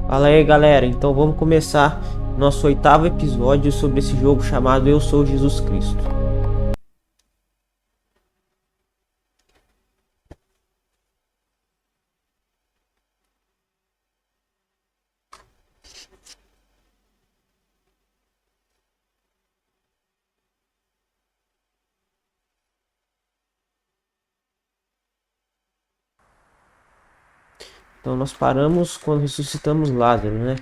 Fala aí, galera, então vamos começar nosso 8º episódio sobre esse jogo chamado Eu Sou Jesus Cristo. Então nós paramos quando ressuscitamos Lázaro, né?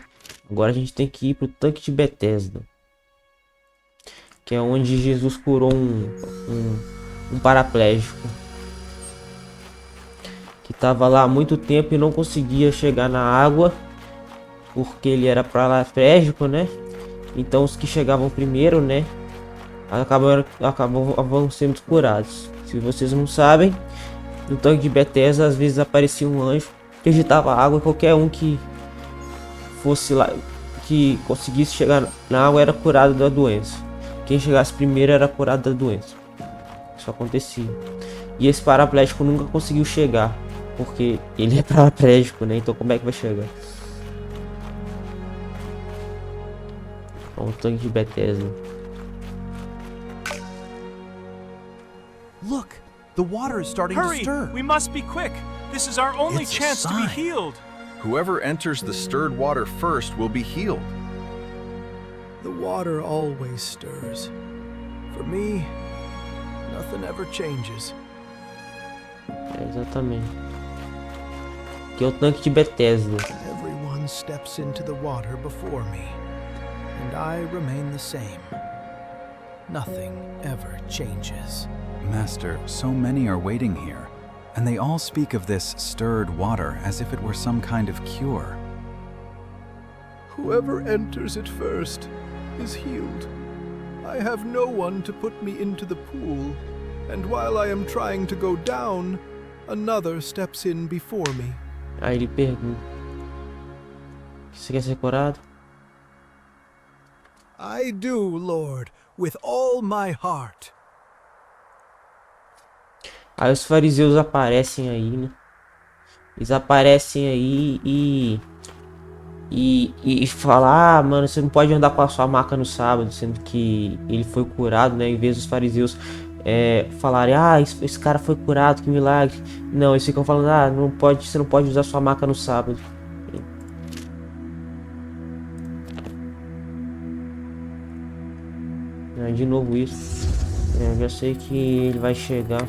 Agora a gente tem que ir pro tanque de Betesda, que é onde Jesus curou um paraplégico que estava lá há muito tempo e não conseguia chegar na água porque ele era paraplégico, né? Então os que chegavam primeiro, né, acabavam sendo curados. Se vocês não sabem, no tanque de Betesda às vezes aparecia um anjo que agitava água e qualquer um que fosse lá, que conseguisse chegar na água era curado da doença. Quem chegasse primeiro era curado da doença. Isso acontecia. E esse paraplégico nunca conseguiu chegar, porque ele é paraplégico, né? Então como é que vai chegar? O tanque de Betesda. Look, the water is starting to stir. Hurry! We must be quick. This is our only It's a chance to be sign. healed. Whoever enters the stirred water first will be healed. The water always stirs. For me, nothing ever changes. Exatamente. Que é o tanque de Betesda. Everyone steps into the water before me, and I remain the same. Nothing ever changes. Master, so many are waiting here, and they all speak of this stirred water as if it were some kind of cure. Whoever enters it first is healed. I have no one to put me into the pool, and while I am trying to go down, another steps in before me. Aí ele pergunta: você quer ser curado? I do, Lord, with all my heart. Aí os fariseus aparecem aí, né? Eles aparecem aí e falam: ah, mano, você não pode andar com a sua maca no sábado, sendo que ele foi curado, né? Em vez dos fariseus falarem: ah, esse cara foi curado, que milagre. Não, eles ficam falando: ah, não pode, você não pode usar sua maca no sábado. De novo isso. Eu já sei que ele vai chegar.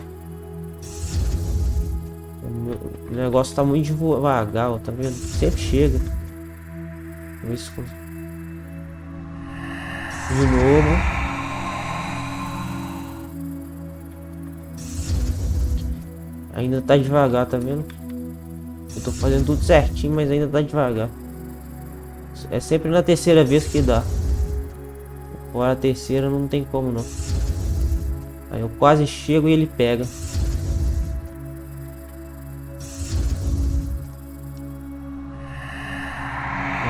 O negócio tá muito devagar, ó, tá vendo? Sempre chega. Isso. De novo. Ainda tá devagar, tá vendo? Eu tô fazendo tudo certinho, mas ainda tá devagar. É sempre na terceira vez que dá. Agora a terceira não tem como não. Aí eu quase chego e ele pega.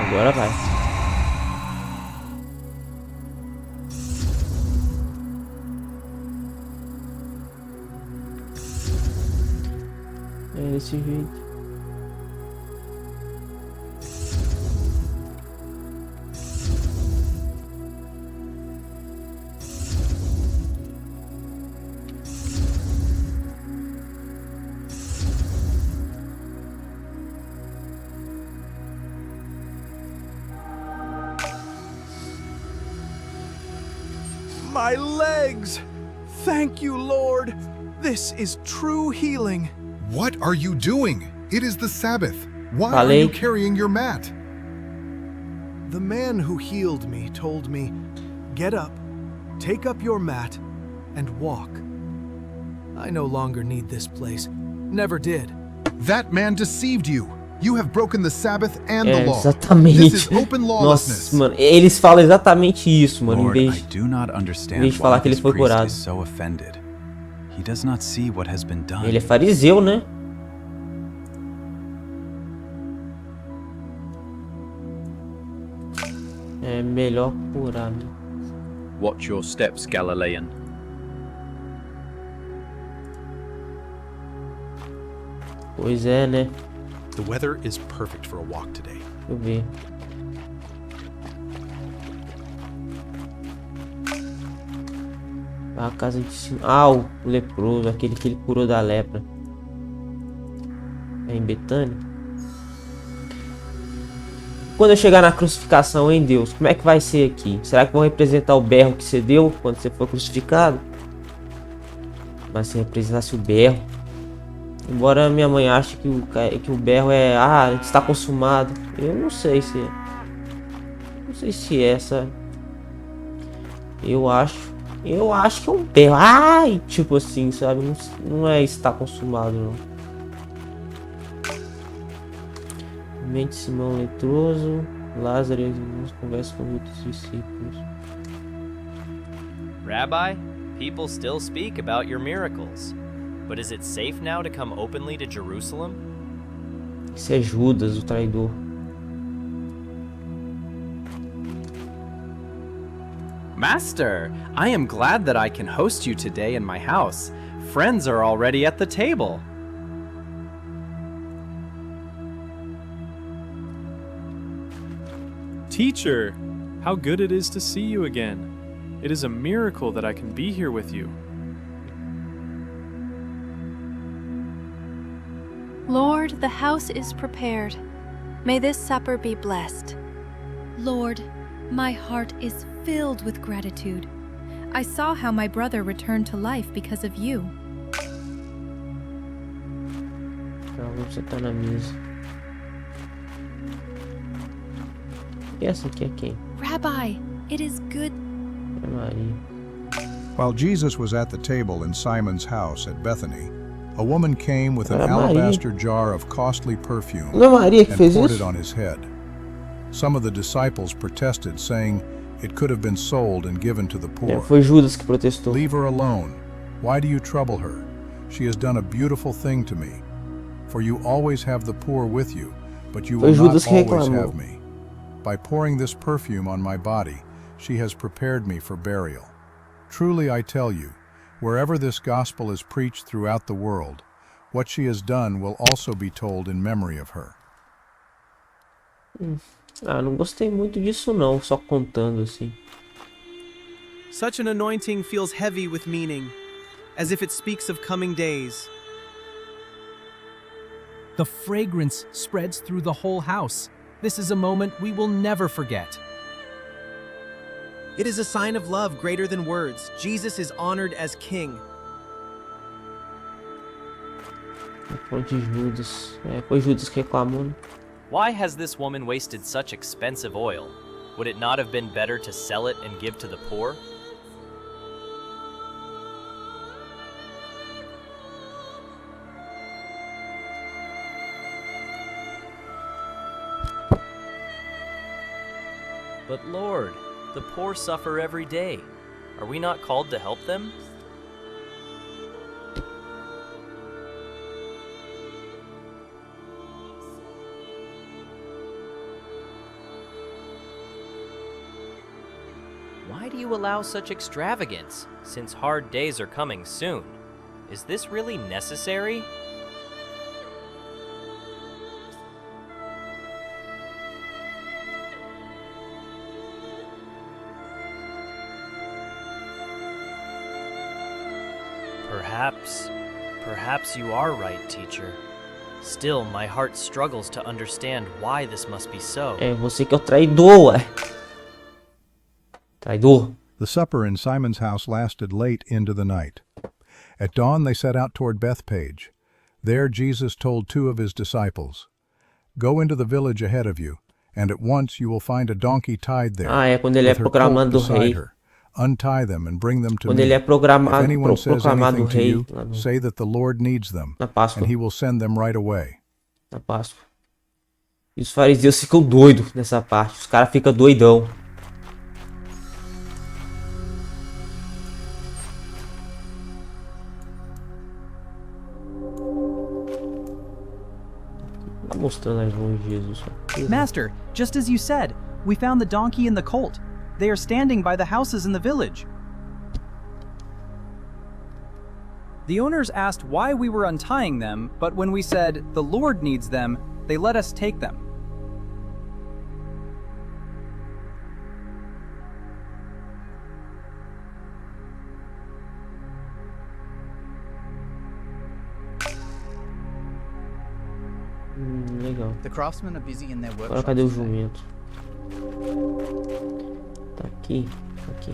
Agora vai. É desse jeito. My legs! Thank you, Lord! This is true healing. What are you doing? It is the Sabbath. Why are you carrying your mat? The man who healed me told me, get up, take up your mat, and walk. I no longer need this place. Never did. That man deceived you. You have broken the Sabbath and the law. Exatamente. This is open lawlessness. Nossa, mano, eles falam exatamente isso, mano, Lord, em I vez do not understand de falar why que ele this foi priest curado. is so offended. He does not see what has been done. Ele é fariseu, né? É melhor curar, né? Watch your steps, Galilean. Pois é, né? The weather is perfect for a walk today. Deixa eu ver. A casa de cima. Ah, o leproso, aquele que ele curou da lepra. É em Betânia. Quando eu chegar na crucificação, hein, Deus, como é que vai ser aqui? Será que vão representar o berro que você deu quando você foi crucificado? Mas se representasse o berro. Embora minha mãe ache que o berro é... Ah, está consumado. Eu não sei se é. Não sei se é essa... Eu acho que é um berro. Ai, tipo assim, sabe? Não é está consumado, não. Mente Simão leproso. Lázaro e os irmãos conversam com outros discípulos. Rabbi, people still speak about your miracles. But is it safe now to come openly to Jerusalem? Isso é Judas, o traidor. Master, I am glad that I can host you today in my house. Friends are already at the table. Teacher, how good it is to see you again. It is a miracle that I can be here with you. Lord, the house is prepared. May this supper be blessed. Lord, my heart is filled with gratitude. I saw how my brother returned to life because of you. Então, vamos sentar na mesa. E essa aqui é quem? Rabbi, it is good. É Maria. While Jesus was at the table in Simon's house at Bethany, a woman came with an Maria. alabaster jar of costly perfume Não é Maria que and fez poured isso? it on his head. Some of the disciples protested, saying it could have been sold and given to the poor. Foi Judas que protestou. Leave her alone. Why do you trouble her? She has done a beautiful thing to me. For you always have the poor with you, but you will not always have me. By pouring this perfume on my body, she has prepared me for burial. Truly I tell you, wherever this gospel is preached throughout the world, what she has done will also be told in memory of her. Ah, não gostei muito disso não, só contando assim. Such an anointing feels heavy with meaning, as if it speaks of coming days. The fragrance spreads through the whole house. This is a moment we will never forget. It is a sign of love greater than words. Jesus is honored as king. Foi de Judas. Foi Judas que reclamou, né? Why has this woman wasted such expensive oil? Would it not have been better to sell it and give to the poor? But Lord, the poor suffer every day. Are we not called to help them? Why do you allow such extravagance, since hard days are coming soon? Is this really necessary? Perhaps you are right, teacher. Still, my heart struggles to understand why this must be so. É você que é o traidor, ué. Traidor. The supper in Simon's house lasted late into the night. At dawn they set out toward Bethpage. There Jesus told two of his disciples, "Go into the village ahead of you, and at once you will find a donkey tied there, Ah, é quando ele é with her colt proclamando beside rei. her. Untie them and bring them to Quando me. ele é If anyone says proclamado anything to rei you, lá no- say that the Lord needs them, na Páscoa. and he will send them right away." Na Páscoa. E os fariseus ficam doidos nessa parte. Os caras ficam doidão. Tá mostrando as mãos de Jesus. Master, just as you said, we found the donkey and the colt. They are standing by the houses in the village. The owners asked why we were untying them, but when we said, "The Lord needs them," They let us take them. Legal. The craftsmen are busy in their Agora workshops. cadê o jumento? Tá aqui, tá aqui.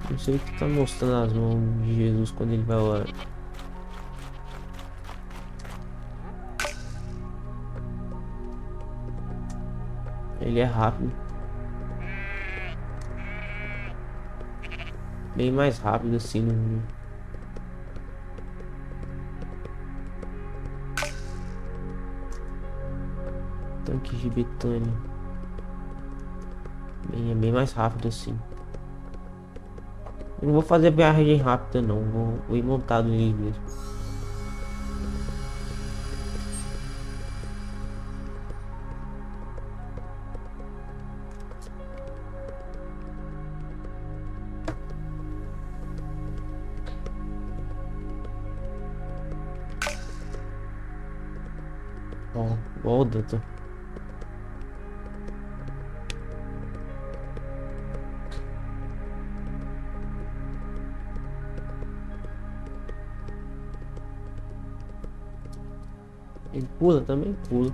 Não sei o que tá mostrando as mãos de Jesus quando ele vai orar. Ele é rápido. Bem mais rápido assim no... Tanque de Betânia. É bem mais rápido assim. Eu não vou fazer viagem rápida não, vou ir montado nele mesmo. Ó, volta, tá? Ele pula também? Pula.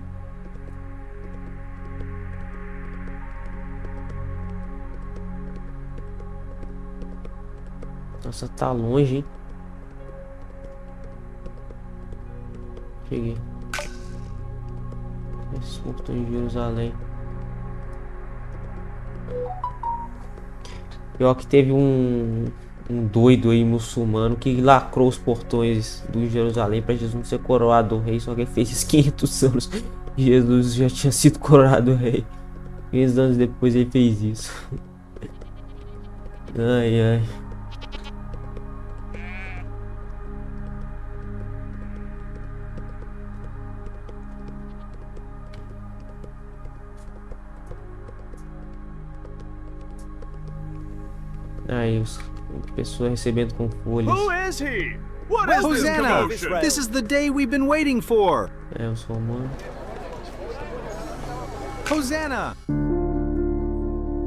Nossa, tá longe, hein? Cheguei. Esses portões de Jerusalém. Pior que teve um doido aí muçulmano que lacrou os portões do Jerusalém para Jesus não ser coroado rei, só que ele fez 500 anos. Jesus já tinha sido coroado rei. 500 anos depois ele fez isso. Ai, ai. Aí, os pessoas recebendo com folhas. Who is he? What is this Hosanna! commotion? This is the day we've been waiting for. É, os romanos. Hosanna!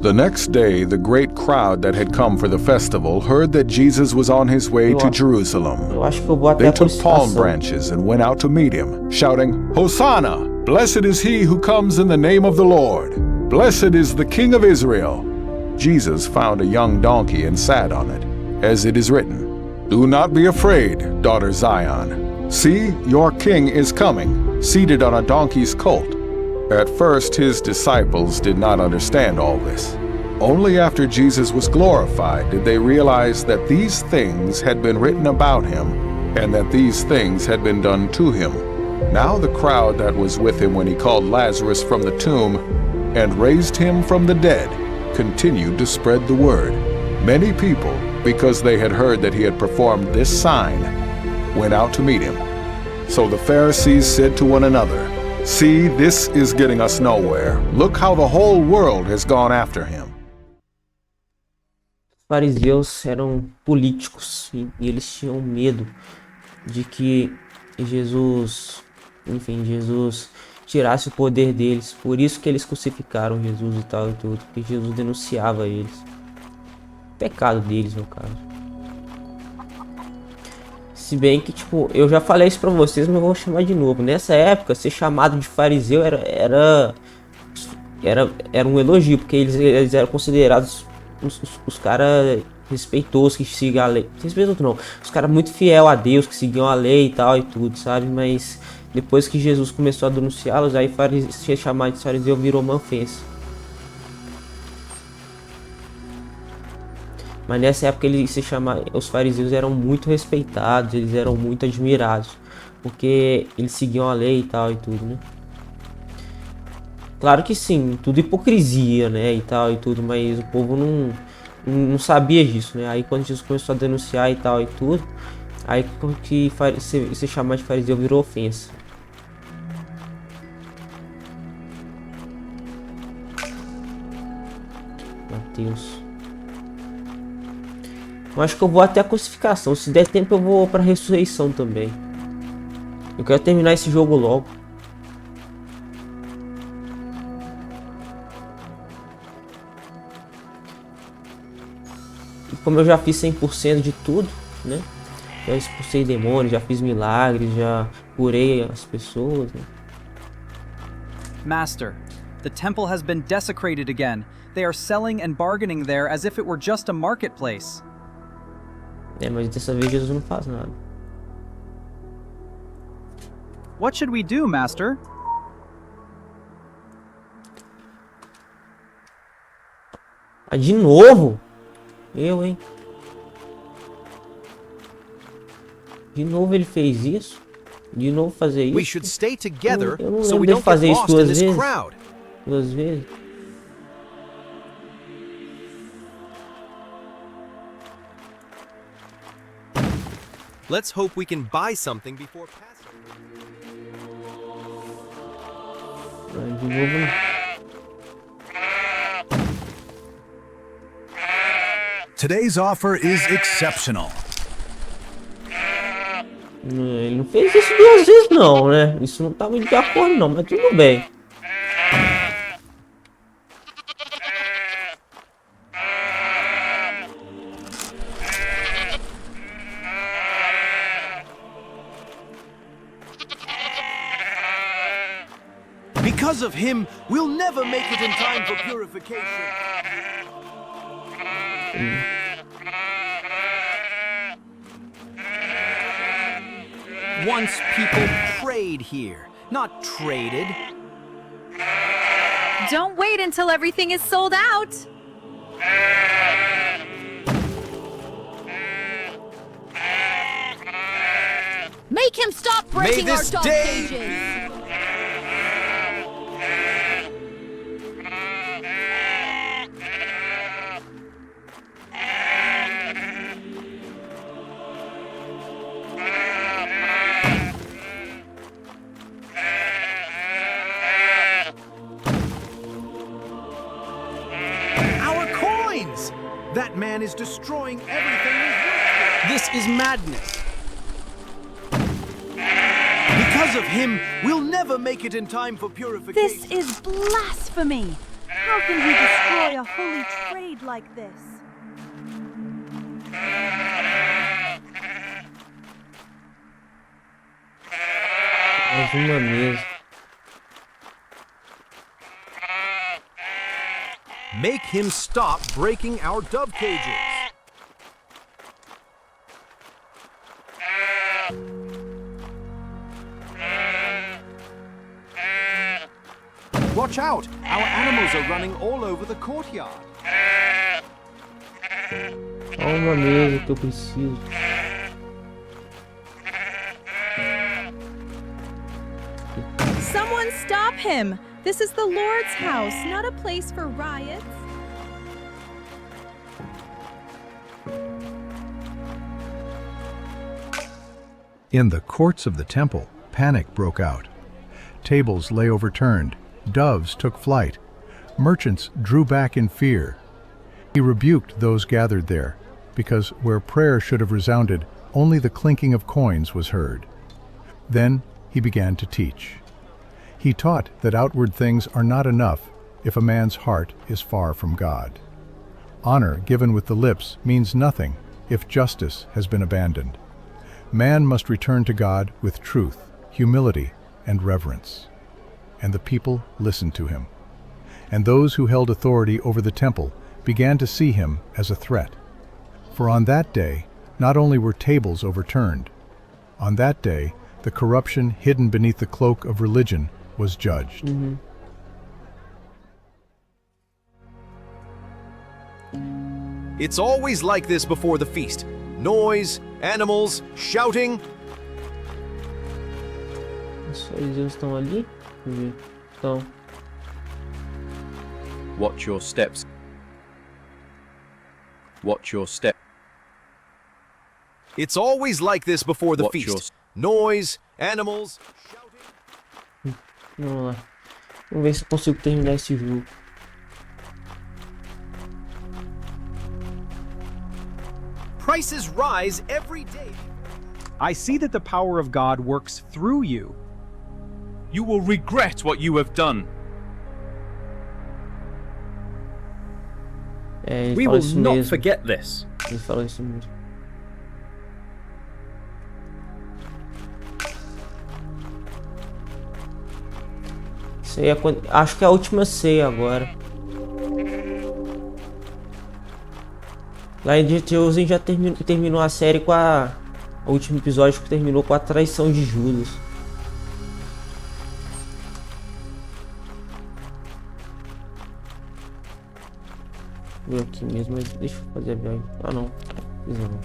The next day, the great crowd that had come for the festival heard that Jesus was on his way to Jerusalem. Eu acho que eu vou até They a took palm crucificação. branches and went out to meet him, shouting, Hosanna! Blessed is he who comes in the name of the Lord. Blessed is the King of Israel. Jesus found a young donkey and sat on it, as it is written, Do not be afraid, daughter Zion. See, your king is coming, seated on a donkey's colt. At first, his disciples did not understand all this. Only after Jesus was glorified did they realize that these things had been written about him, and that these things had been done to him. Now the crowd that was with him when he called Lazarus from the tomb and raised him from the dead continued to spread the word. Many people, because they had heard that he had performed this sign, went out to meet him. So the Pharisees said to one another, See, this is getting us nowhere. Look how the whole world has gone after him. Os fariseus eram políticos e eles tinham medo de que Jesus tirasse o poder deles. Por isso que eles crucificaram Jesus e tal e tudo, porque Jesus denunciava eles. O pecado deles, no caso. Se bem que, tipo, eu já falei isso pra vocês, mas eu vou chamar de novo. Nessa época, ser chamado de fariseu era um elogio, porque eles eram considerados os caras respeitosos que seguiam a lei. Respeitoso não, os caras muito fiel a Deus, que seguiam a lei e tal e tudo, sabe? Mas depois que Jesus começou a denunciá-los, aí ser chamado de fariseu virou uma ofensa. Mas nessa época os fariseus eram muito respeitados, eles eram muito admirados, porque eles seguiam a lei e tal e tudo, né? Claro que sim, tudo hipocrisia, né, e tal e tudo, mas o povo não sabia disso, né? Aí quando Jesus começou a denunciar e tal e tudo, aí que ser chamado de fariseu virou ofensa. Mateus. Eu acho que eu vou até a crucificação. Se der tempo eu vou pra ressurreição também. Eu quero terminar esse jogo logo. E como eu já fiz 100% de tudo, né? Já expulsei demônios, já fiz milagres, já curei as pessoas, né? Master, the temple has been desecrated again. They are selling and bargaining there as if it were just a marketplace. É, mas dessa vez Jesus não faz nada. What should we do, Master? Ah, de novo? Eu, hein? De novo ele fez isso? De novo fazer isso? We should stay together eu não so lembro we dele don't fazer get isso lost in duas this vezes. crowd. Duas vezes. Let's hope we can buy something before passing. De novo não. Today's offer is exceptional. Ele não fez isso duas vezes não, né? Isso não tá muito de acordo não, mas tudo bem. Because of him, we'll never make it in time for purification. Once people prayed here, not traded. Don't wait until everything is sold out. Make him stop breaking our dog cages. Our coins! That man is destroying everything. This is madness. Because of him, we'll never make it in time for purification. This is blasphemy! How can he destroy a holy trade like this? Mais uma mesa. Make him stop breaking our dove cages. Watch out! Our animals are running all over the courtyard. Só uma mesa que eu preciso. Someone stop him! This is the Lord's house, not a place for riots. In the courts of the temple, panic broke out. Tables lay overturned, doves took flight, merchants drew back in fear. He rebuked those gathered there, because where prayer should have resounded, only the clinking of coins was heard. Then he began to teach. He taught that outward things are not enough if a man's heart is far from God. Honor given with the lips means nothing if justice has been abandoned. Man must return to God with truth, humility, and reverence. And the people listened to him. And those who held authority over the temple began to see him as a threat. For on that day, not only were tables overturned, on that day, the corruption hidden beneath the cloak of religion was judged. It's always like this before the feast. Noise, animals, shouting. Os fariseus estão ali? Deixa eu ver. Estão. Watch your steps. Watch your step. It's always like this before the Watch feast. Noise, animals, shouting. Vamos lá. Vamos ver se eu consigo terminar esse jogo. prices rise every day. I see that the power of God works through you. You will regret what you have done. We will not forget this. Ele falou isso mesmo. Isso aí é, acho que é a última ceia agora. Lá em Jesus já terminou a série com o último episódio que terminou com a traição de Judas. Vou aqui mesmo, mas deixa eu fazer a viagem. Ah não, fiz não.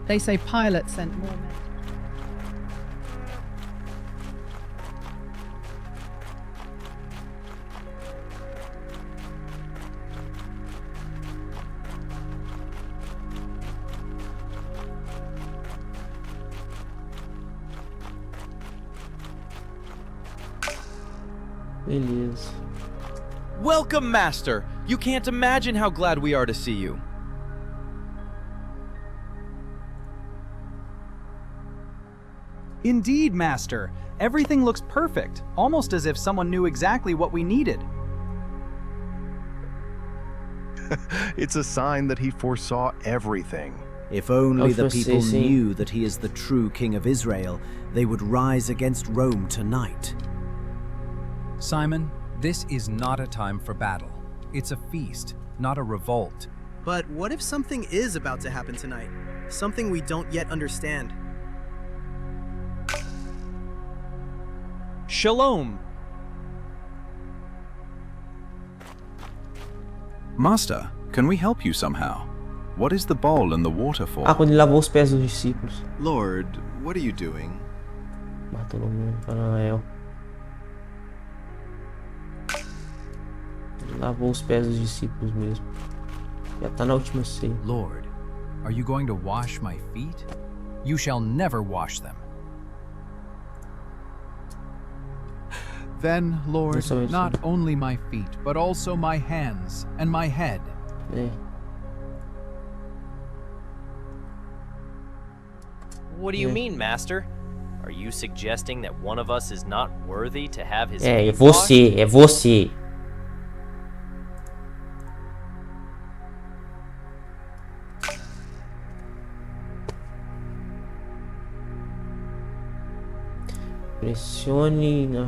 They say Pilate sent more men. Beleza. Welcome, Master! You can't imagine how glad we are to see you. Indeed, Master. Everything looks perfect, almost as if someone knew exactly what we needed. It's a sign that he foresaw everything. If only the people knew that he is the true King of Israel, they would rise against Rome tonight. Simon, this is not a time for battle. It's a feast, not a revolt. But what if something is about to happen tonight? Something we don't yet understand. Shalom! Master, can we help you somehow? What is the bowl and the water for? Quando ele lavou os pés dos discípulos. Lord, what are you doing? Bartolomeu, Anael. Ele lavou os pés dos discípulos mesmo. Já tá na última ceia. Lord, are you going to wash my feet? You shall never wash them. Then, Lord, not only my feet, but also my hands and my head. What do you mean, Master? Are you suggesting that one of us is not worthy to have his É feet você, washed? é você. Pressione na...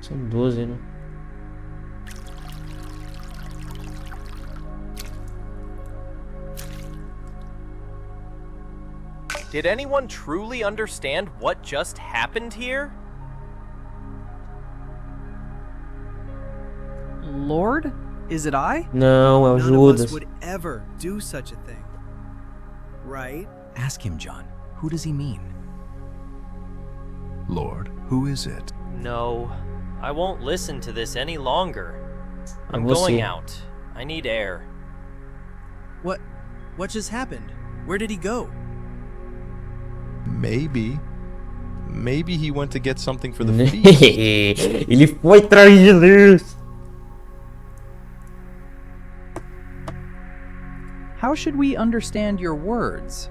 São 12, né? Did anyone truly understand what just happened here? Lord? Is it I? Não, é o None of us Judas. would ever do such a thing. Right? Ask him, John. Who does he mean? Lord, who is it? No, I won't listen to this any longer. I'm We'll going see. out. I need air. What just happened? Where did he go? Maybe he went to get something for the feast. Ele foi atrás de Jesus. How should we understand your words?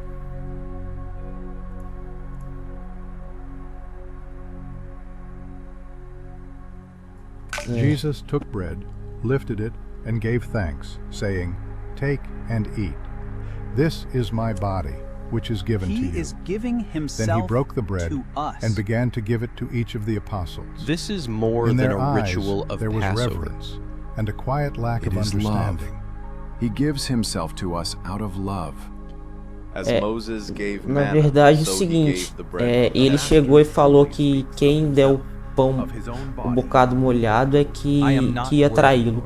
Jesus took bread, lifted it, and gave thanks, saying, "Take and eat. This is my body, which is given to you." He is giving himself Then he broke the bread to us. and began to give it to each of the apostles. This is more In than their a eyes, ritual of there was Passover. reverence and a quiet lack It of is love. understanding. He gives himself to us out of love. As Moses gave Na manna, verdade é o so he seguinte, gave the bread from ele heaven. chegou e falou que quem der o pão, o bocado molhado é que ia traí-lo.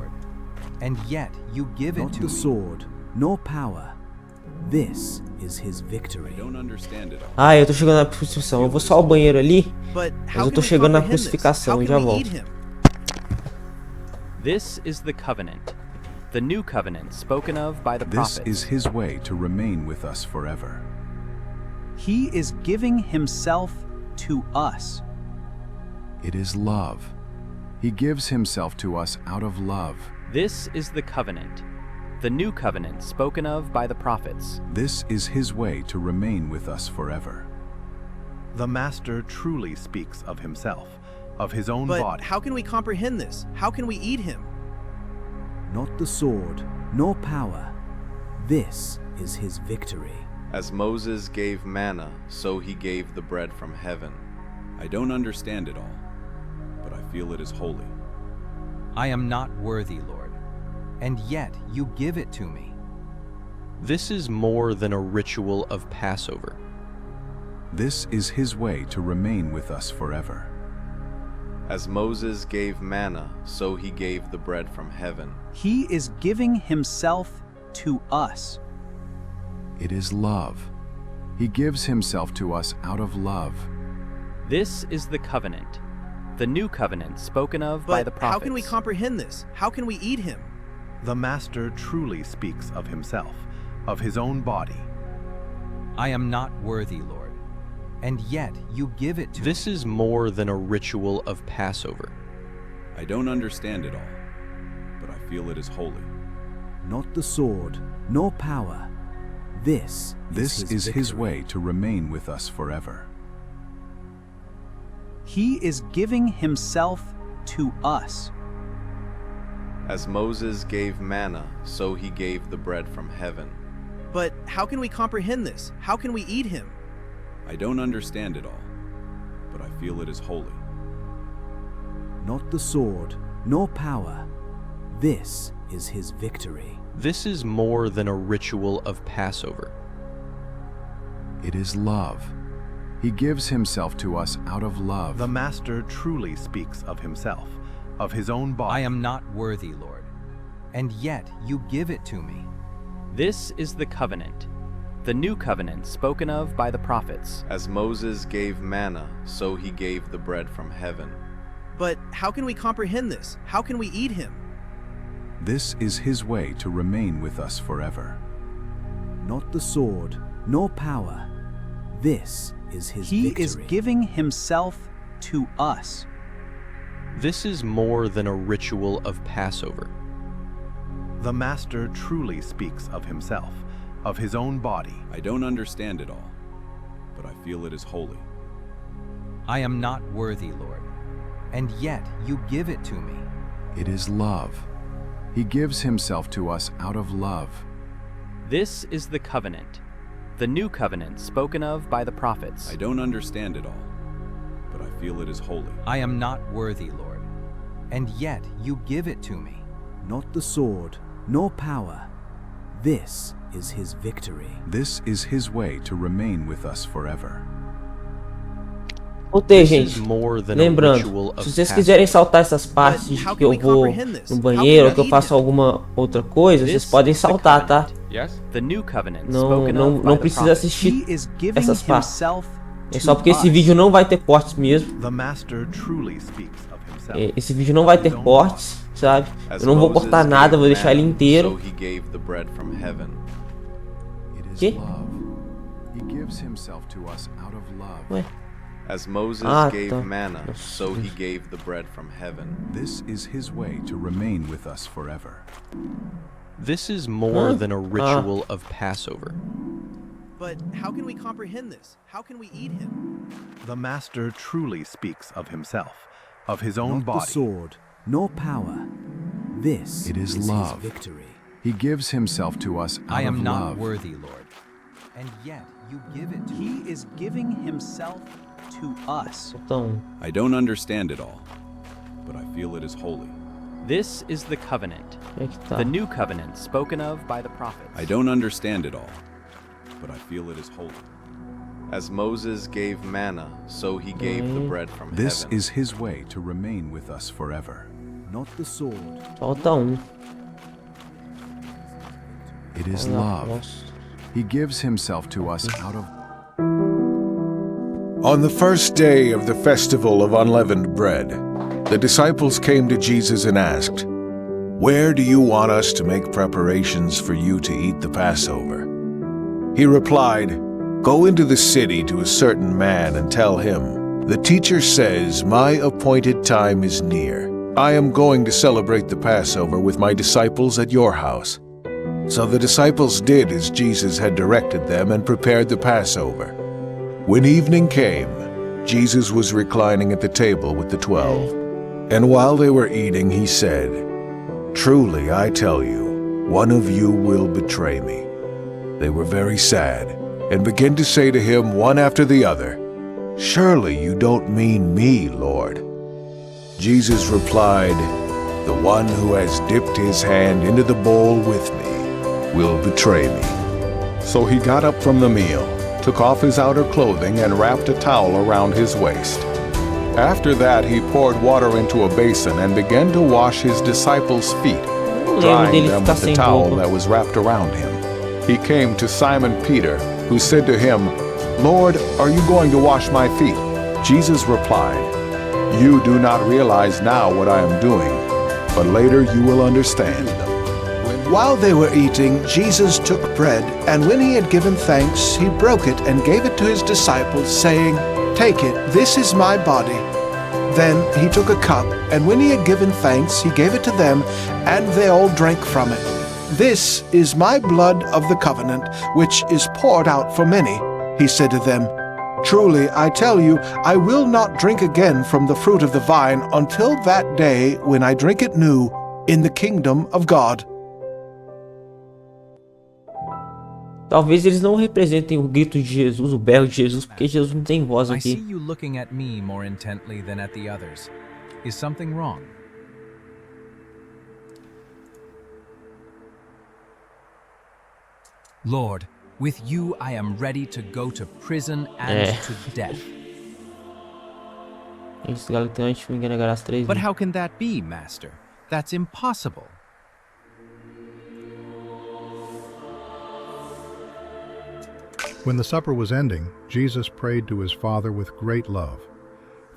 And yet you give it Not to the me. sword, nor power. This is his victory. Ah, eu tô chegando na crucificação. Eu vou só ao banheiro ali, But mas how eu tô can we chegando na comprehend this? crucificação How e can já we volto. eat him? This is the covenant, the new covenant spoken of by the This prophets. is his way to remain with us forever. He is giving himself to us. It is love. He gives himself to us out of love. This is the covenant, the new covenant spoken of by the prophets. This is his way to remain with us forever. The Master truly speaks of himself, of his own But body. how can we comprehend this? How can we eat him? Not the sword, nor power. This is his victory. As Moses gave manna, so he gave the bread from heaven. I don't understand it all, but I feel it is holy. I am not worthy, Lord, and yet you give it to me. This is more than a ritual of Passover. This is his way to remain with us forever. As Moses gave manna, so he gave the bread from heaven. He is giving himself to us. It is love. He gives himself to us out of love. This is the covenant, the new covenant spoken of by the But prophets. how can we comprehend this? How can we eat him? The Master truly speaks of himself, of his own body. I am not worthy, Lord, and yet you give it to me. This is more than a ritual of Passover. I don't understand it all, but I feel it is holy. Not the sword, nor power. This is his victory. way to remain with us forever. He is giving himself to us. As Moses gave manna, so he gave the bread from heaven. But how can we comprehend this? How can we eat him? I don't understand it all, but I feel it is holy. Not the sword, nor power. This is his victory. This is more than a ritual of Passover. It is love. He gives himself to us out of love. The Master truly speaks of himself, of his own body. I am not worthy, Lord, and yet you give it to me. This is the covenant, the new covenant spoken of by the prophets. As Moses gave manna, so he gave the bread from heaven. But how can we comprehend this? How can we eat him? This is his way to remain with us forever. Not the sword, nor power. This is his He victory. is giving himself to us. This is more than a ritual of Passover. The Master truly speaks of himself, of his own body. I don't understand it all, but I feel it is holy. I am not worthy, Lord, and yet you give it to me. It is love. He gives himself to us out of love. This is the covenant, the new covenant spoken of by the prophets. I don't understand it all, but I feel it is holy. I am not worthy, Lord, and yet you give it to me. Not the sword, nor power. This is his victory. This is his way to remain with us forever. Voltei, gente. Lembrando, se vocês quiserem saltar essas partes de que eu vou no banheiro ou que eu faço alguma outra coisa, vocês podem saltar, tá? Não precisa assistir essas partes. É só porque esse vídeo não vai ter cortes mesmo. Esse vídeo não vai ter cortes, sabe? Eu não vou cortar nada, vou deixar ele inteiro. Que? Ué? As Moses gave manna, so he gave the bread from heaven. This is his way to remain with us forever. This is more than a ritual of Passover. But how can we comprehend this? How can we eat him? The Master truly speaks of himself, of his own Not body. the sword, nor power. This It is love. his victory. He gives himself to us out I am of not love. worthy, Lord. And yet you give it to me. He is giving himself to us. Então, I don't understand it all, but I feel it is holy. This is the covenant, é que tá. the new covenant spoken of by the prophets. I don't understand it all, but I feel it is holy. As Moses gave manna, so he gave the bread from This heaven. is his way to remain with us forever. Not the sword. Falta um. It is Olha, love. nossa. He gives himself to us out of... On the first day of the festival of unleavened bread, the disciples came to Jesus and asked, "Where do you want us to make preparations for you to eat the Passover?" He replied, "Go into the city to a certain man and tell him, 'The teacher says, my appointed time is near. I am going to celebrate the Passover with my disciples at your house.'" So the disciples did as Jesus had directed them and prepared the Passover. When evening came, Jesus was reclining at the table with the 12. And while they were eating, he said, "Truly, I tell you, one of you will betray me." They were very sad and began to say to him one after the other, "Surely you don't mean me, Lord." Jesus replied, "The one who has dipped his hand into the bowl with me will betray me." So he got up from the meal, took off his outer clothing, and wrapped a towel around his waist. After that, he poured water into a basin and began to wash his disciples' feet, drying them with the towel that was wrapped around him. He came to Simon Peter, who said to him, "Lord, are you going to wash my feet?" Jesus replied, "You do not realize now what I am doing, but later you will understand." While they were eating, Jesus took bread, and when he had given thanks, he broke it and gave it to his disciples, saying, "Take it, this is my body." Then he took a cup, and when he had given thanks, he gave it to them, and they all drank from it. "This is my blood of the covenant, which is poured out for many," he said to them. "Truly, I tell you, I will not drink again from the fruit of the vine until that day when I drink it new in the kingdom of God." Talvez eles não representem o grito de Jesus, o berro de Jesus, porque Jesus não tem voz I see aqui. you looking at me more intently than at the others. Is something wrong? Lord, with you I am ready to go to prison and to death. Esse galetante me negará as 3 But vezes. how can that be, Master? That's impossible. When the supper was ending, Jesus prayed to his Father with great love.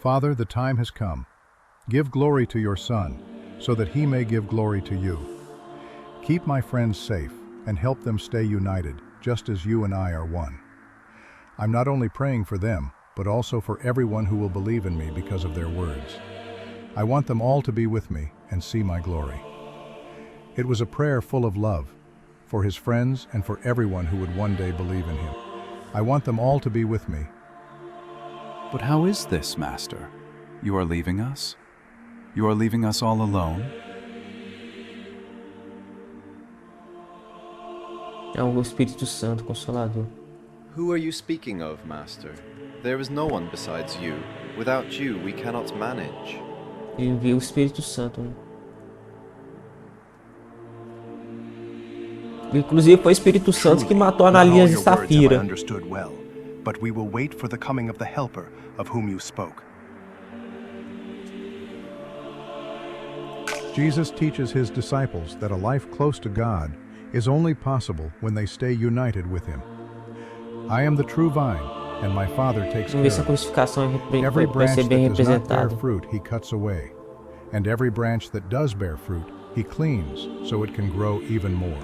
"Father, the time has come. Give glory to your Son, so that he may give glory to you. Keep my friends safe and help them stay united, just as you and I are one. I'm not only praying for them, but also for everyone who will believe in me because of their words. I want them all to be with me and see my glory." It was a prayer full of love, for his friends and for everyone who would one day believe in him. I want them all to be with me. But how is this, Master? You are leaving us? You are leaving us all alone? É o Espírito Santo, Consolador. Who are you speaking of, Master? There is no one besides you. Without you, we cannot manage. Ele enviou o Espírito Santo, né? Inclusive foi o Espírito Santo que matou Ananias e Safira. Understood well, but we will wait for the coming of the Helper of whom you spoke. Jesus teaches his disciples that a life close to God is only possible when they stay united with him. "I am the true vine, and my Father takes care Vamos ver se a of it. crucificação Every vai branch ser bem that does not bear representada. fruit, he cuts away, and every branch that does bear fruit, he cleans, so it can grow even more.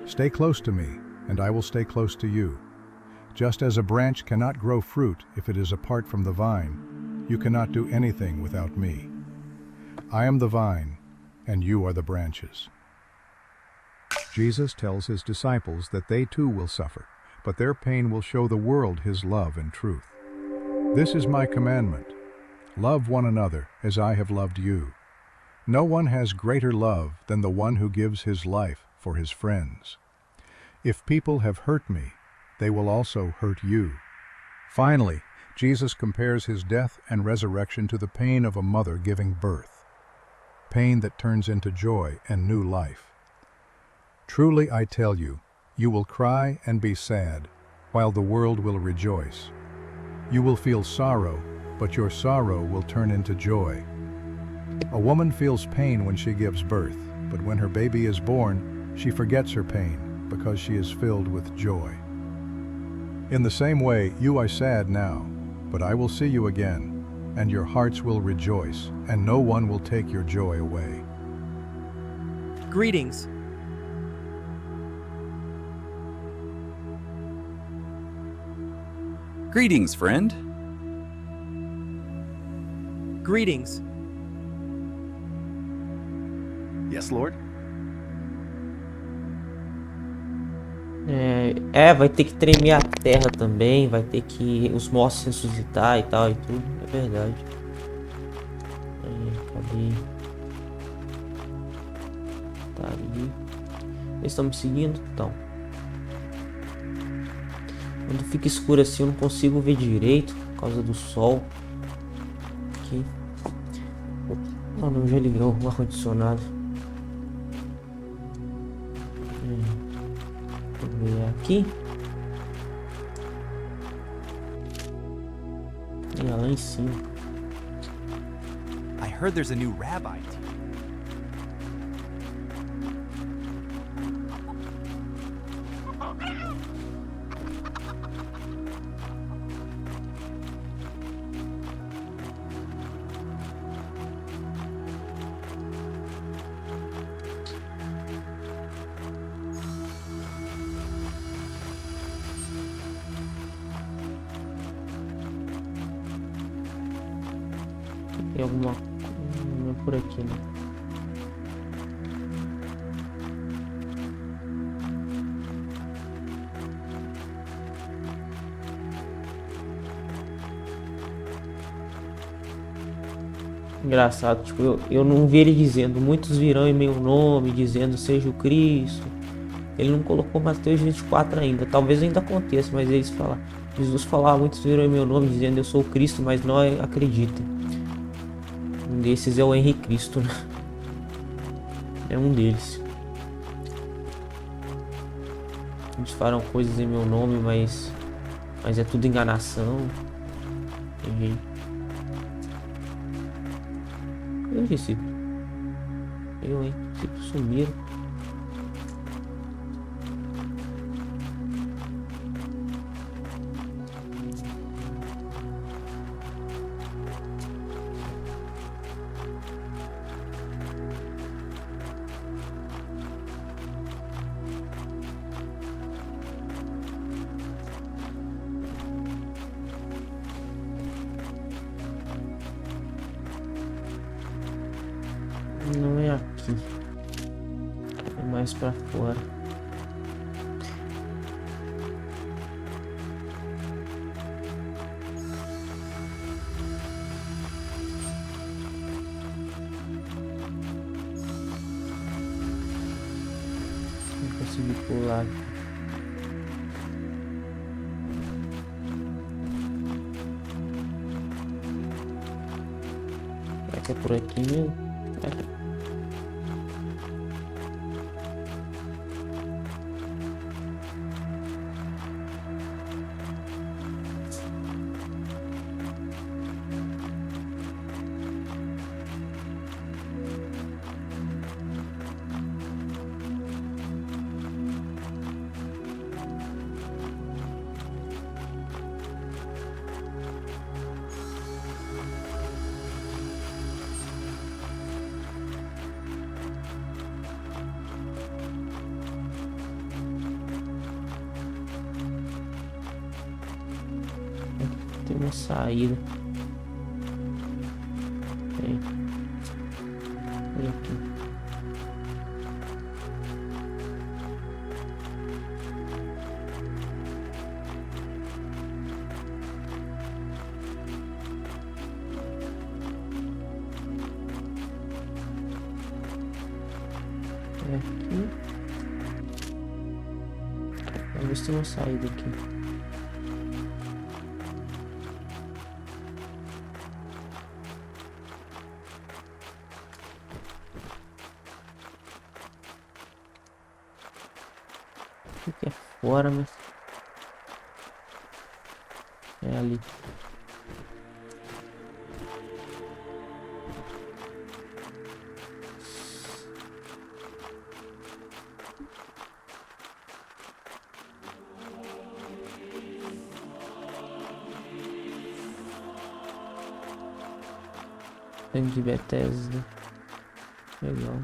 Stay close to me, and I will stay close to you. Just as a branch cannot grow fruit if it is apart from the vine, you cannot do anything without me. I am the vine, and you are the branches." Jesus tells his disciples that they too will suffer, but their pain will show the world his love and truth. "This is my commandment. Love one another as I have loved you. No one has greater love than the one who gives his life for his friends. If people have hurt me, they will also hurt you. Finally, Jesus compares his death and resurrection to the pain of a mother giving birth, pain that turns into joy and new life. Truly I tell you, you will cry and be sad, while the world will rejoice. You will feel sorrow, but your sorrow will turn into joy. A woman feels pain when she gives birth, but when her baby is born, she forgets her pain because she is filled with joy. In the same way, you are sad now, but I will see you again, and your hearts will rejoice, and no one will take your joy away. Greetings. Greetings, friend. Greetings. Yes, Lord? Vai ter que tremer a terra também, vai ter que os mortos ressuscitar e tal e tudo, é verdade. Cadê? Tá ali. Eles estão me seguindo? Então. Quando fica escuro assim eu não consigo ver direito por causa do sol. Aqui. Não, já liguei o ar-condicionado. Aqui e lá em cima. I heard there's a new rabbi. Tem alguma coisa por aqui, né? Engraçado, tipo, eu não vi ele dizendo, muitos virão em meu nome, dizendo seja o Cristo. Ele não colocou Mateus 24 ainda, talvez ainda aconteça, mas eles falam, Jesus falava, muitos virão em meu nome, dizendo eu sou o Cristo, mas não acreditem. Um desses é o Henrique Cristo, né? É um deles. Eles falam coisas em meu nome, mas é tudo enganação. Tem jeito. Cadê os discípulos? Eu, hein? Os discípulos sumiram. Não é aqui, é mais pra fora. Não consegui pular. Será que é por aqui mesmo? É. Tem uma saída. Tem. Olha aqui. aqui. Vamos ver se tem uma saída aqui. Aqui é fora, mas é ali. Tanque de Bethesda. Legal.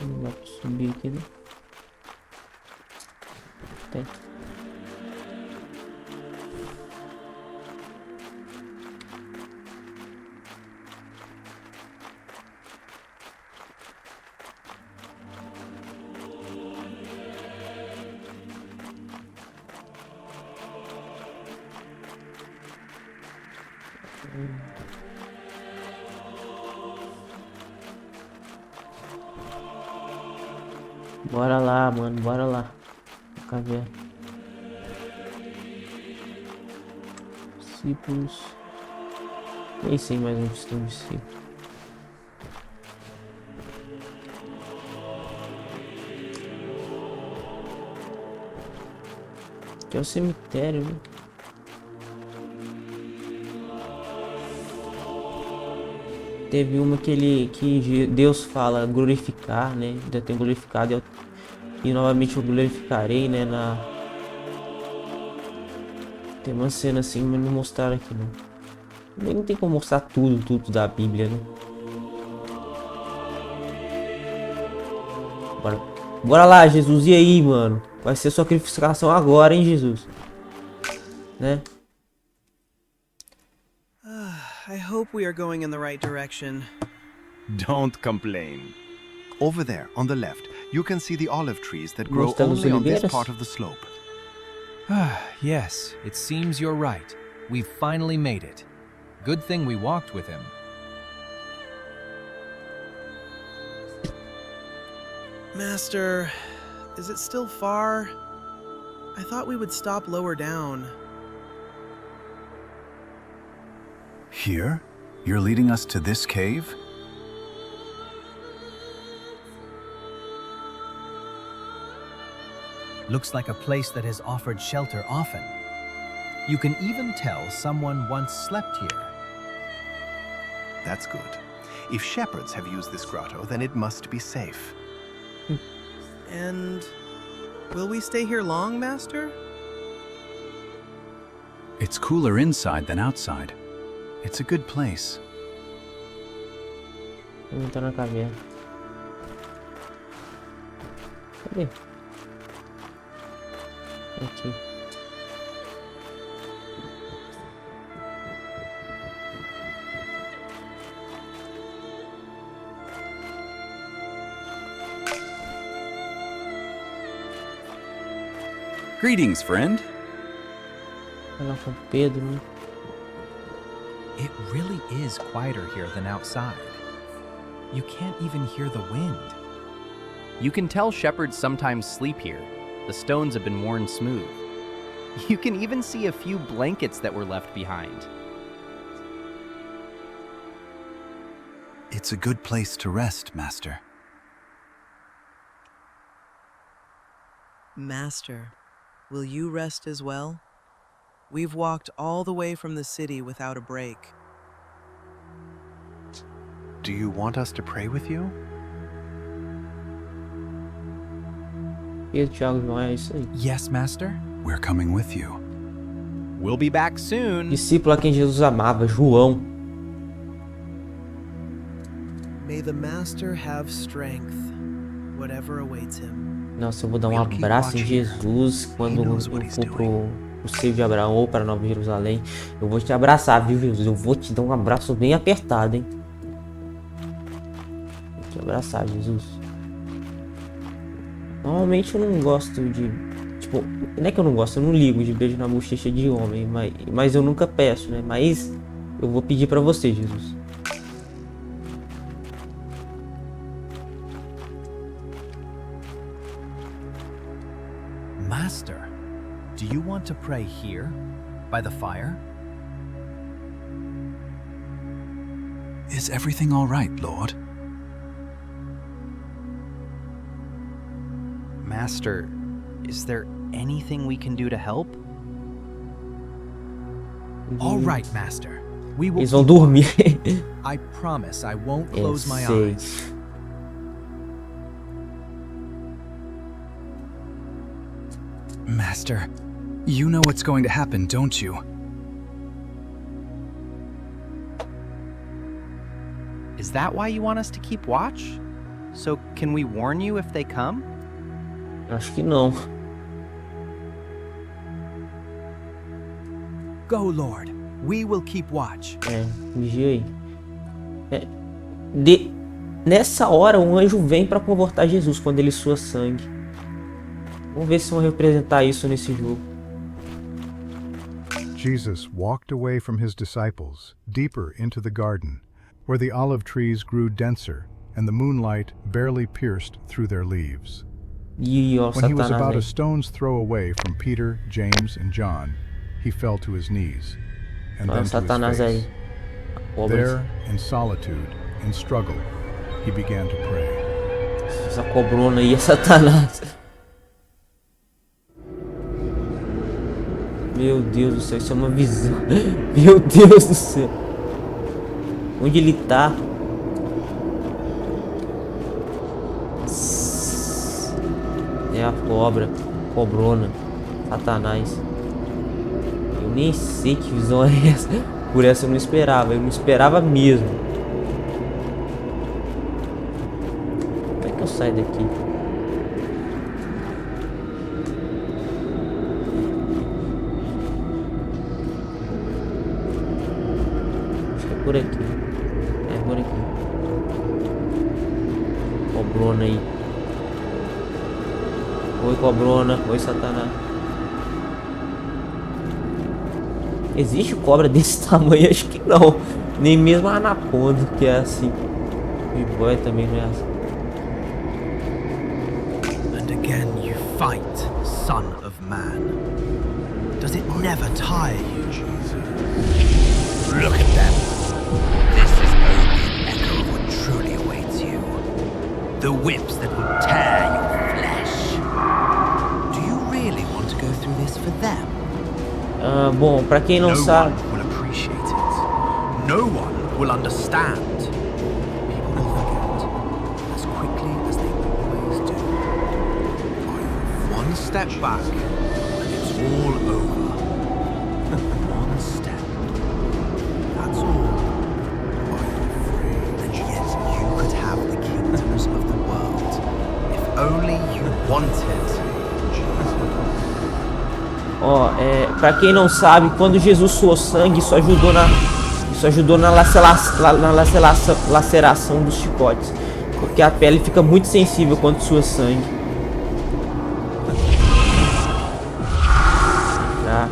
Não dá pra subir aqui, né? Tem. Bora lá, mano, bora lá. Caverna. Discípulos. Nem sei mais onde estão os discípulos. Aqui é o cemitério, né? Teve uma que Deus fala glorificar, né? Já tem glorificado e novamente eu glorificarei, né? Tem uma cena assim, mas não mostraram aqui não. Também não tem como mostrar tudo da Bíblia, né? Bora lá, Jesus, e aí, mano? Vai ser sua sacrificação agora, hein, Jesus? Né? I hope we are going in the right direction. Don't complain. Over there, on the left, you can see the olive trees that grow only on this part of the slope. Yes, it seems you're right. We've finally made it. Good thing we walked with him. Master, is it still far? I thought we would stop lower down. Here? You're leading us to this cave? Looks like a place that has offered shelter often. You can even tell someone once slept here. That's good. If shepherds have used this grotto, then it must be safe. And will we stay here long, Master? It's cooler inside than outside. It's a good place. Vamos entrar na caverna. Cadê? Aqui. Greetings, friend. Falar com Pedro, né? It really is quieter here than outside. You can't even hear the wind. You can tell shepherds sometimes sleep here. The stones have been worn smooth. You can even see a few blankets that were left behind. It's a good place to rest, Master. Master, will you rest as well? We've walked all the way from the city without a break. Do you want us to pray with you? Yes, Master. We're coming with you. We'll be back soon. Discípulo a quem Jesus amava, João. May the Master have strength, whatever awaits him. Nossa, eu vou dar um abraço em Jesus quando eu for pro seio de Abraão ou para Nova Jerusalém. Eu vou te abraçar, viu, Jesus? Eu vou te dar um abraço bem apertado, hein? Vou te abraçar, Jesus. Normalmente eu não gosto de Tipo, não é que eu não gosto, eu não ligo de beijo na bochecha de homem, mas eu nunca peço, né? Mas eu vou pedir pra você, Jesus. Master, do you want to pray here, by the fire? Is everything all right, Lord? Master, is there anything we can do to help? All right, Master. We will. Eles vão dormir. I promise I won't close my sei. eyes. Master, you know what's going to happen, don't you? Is that why you want us to keep watch? So can we warn you if they come? Acho que não. Go, Lord. We will keep watch. Vigia aí. Nessa hora, um anjo vem para confortar Jesus quando ele sua sangue. Vamos ver se vão representar isso nesse jogo. Jesus walked away from his disciples, deeper into the garden, where the olive trees grew denser and the moonlight barely pierced through their leaves. When he was about a stone's throw away from Peter, James, and John, he fell to his knees, and then to his face. There, in solitude, in struggle, he began to pray. Essa cobrona aí é Satanás. Meu Deus do céu, isso é uma visão. Meu Deus do céu. Onde ele tá? É a cobra, cobrona, Satanás. Eu nem sei que visão é essa. Por essa eu não esperava mesmo. Como é que eu saio daqui? Acho que é por aqui. É por aqui. Cobrona aí. Oi, cobrona. Oi, Satanás. Existe cobra desse tamanho? Acho que não. Nem mesmo a anaconda, que é assim. E boy também não é assim. And again you fight, Son of Man. Does it never tire you, Jesus? Look at them. This is only an echo of what truly awaits you. The whips that will tear your flesh. Do you really want to go through this for them? Bom, pra quem não sabe, no one will appreciate it. No one will understand. People will forget as quickly as they always do. One step back, and it's all over. One step. That's all. And yet you could have the kingdoms of the world if only you wanted. pra quem não sabe, quando Jesus suou sangue, isso ajudou na laceração dos chicotes, porque a pele fica muito sensível quando sua sangue. Tá.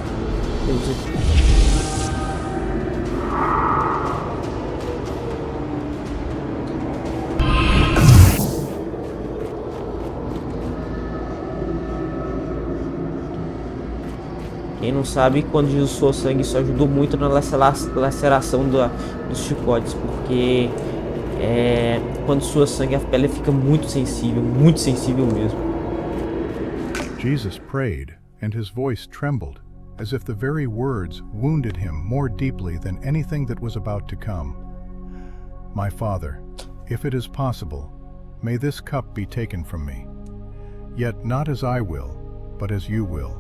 Quem não sabe, quando Jesus suou sangue, isso ajudou muito na laceração dos chicotes, porque quando sua sangue, a pele fica muito sensível mesmo. Jesus prayed, and his voice trembled, as if the very words wounded him more deeply than anything that was about to come. My Father, if it is possible, may this cup be taken from me. Yet not as I will, but as you will.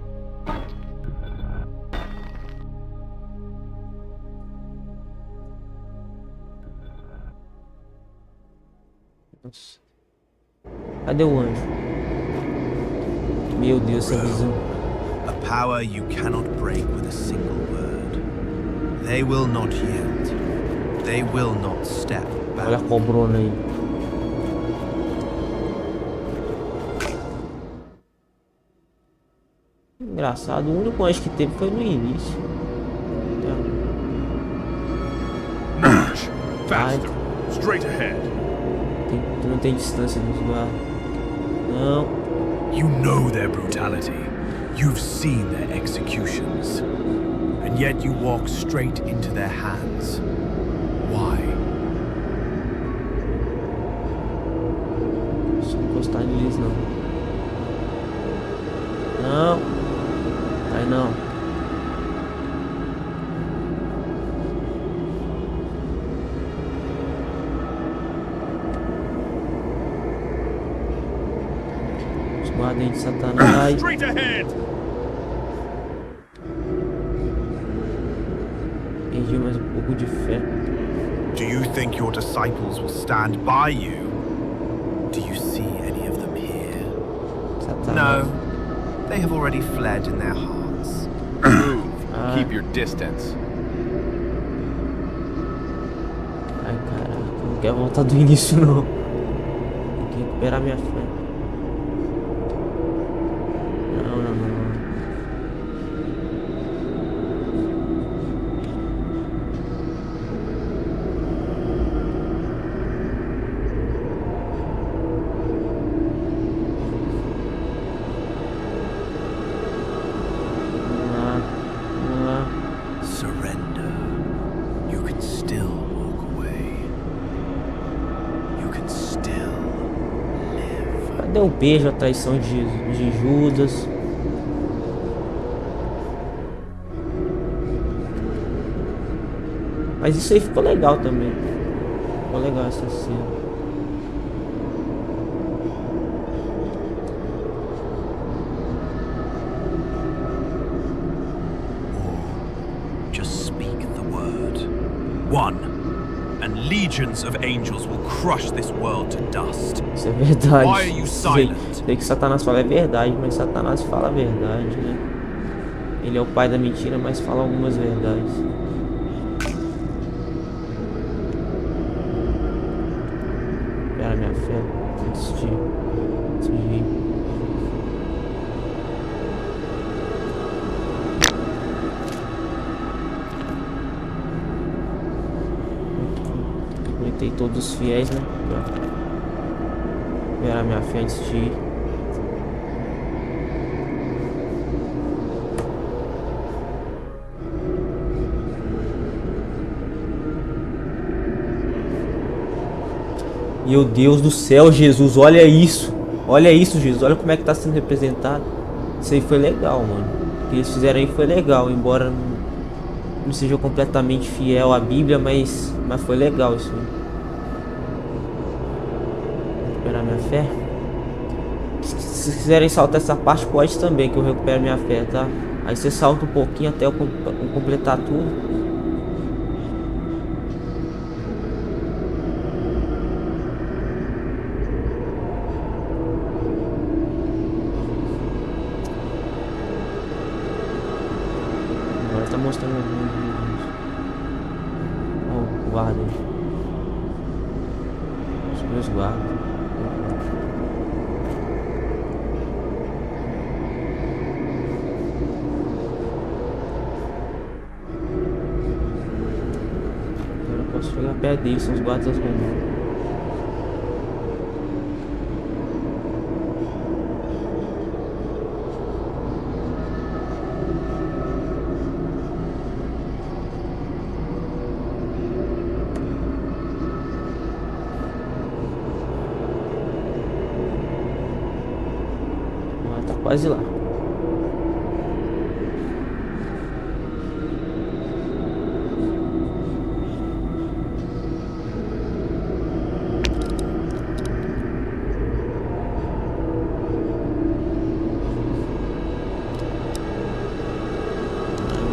Nossa. Cadê o anjo? Meu Deus, essa visão. A power you cannot break with a single word. They will not yield. They will not step back. Olha a cobrona aí. Engraçado, o único anjo que teve foi no início. March! Faster! Straight ahead! Não tem distância dos guardas. Não. You know their brutality. You've seen their executions. And yet you walk straight into their hands. Why? Deixa eu encostar neles não. Não. Vai não. Os guardas de Satanás. Straight ahead! Perdi mais um pouco de fé. Do you think your disciples will stand by you? Do you see any of them here? Satanás. No. They have already fled in their hearts. Move. Keep your distance. Ai, caraca. Não quero voltar do início, não. Tem que recuperar minha fé. Não. Surrender. You can still walk away. You can still live. Cadê o beijo, a traição de Judas? Mas isso aí ficou legal também. Ficou legal essa cena. Just speak the word. One, and legions of angels will crush this world to dust. Isso é verdade. Why are you silent? Sei que Satanás fala é verdade, mas Satanás fala a verdade, né? Ele é o pai da mentira, mas fala algumas verdades. Pera, minha fé. Antes de ir. Completei todos os fiéis, né? Pera, minha fé antes de ir. Meu Deus do céu, Jesus, olha isso. Olha isso, Jesus, olha como é que tá sendo representado. Isso aí foi legal, mano. O que eles fizeram aí foi legal, embora não seja completamente fiel à Bíblia, mas foi legal isso aí. Vou recuperar minha fé. Se quiserem saltar essa parte, pode também, que eu recupero minha fé, tá? Aí você salta um pouquinho até eu completar tudo. Tá mostrando o guarda aí. Os meus guardas. Agora eu posso chegar perto deles, são os guardas romanos. Quase lá. A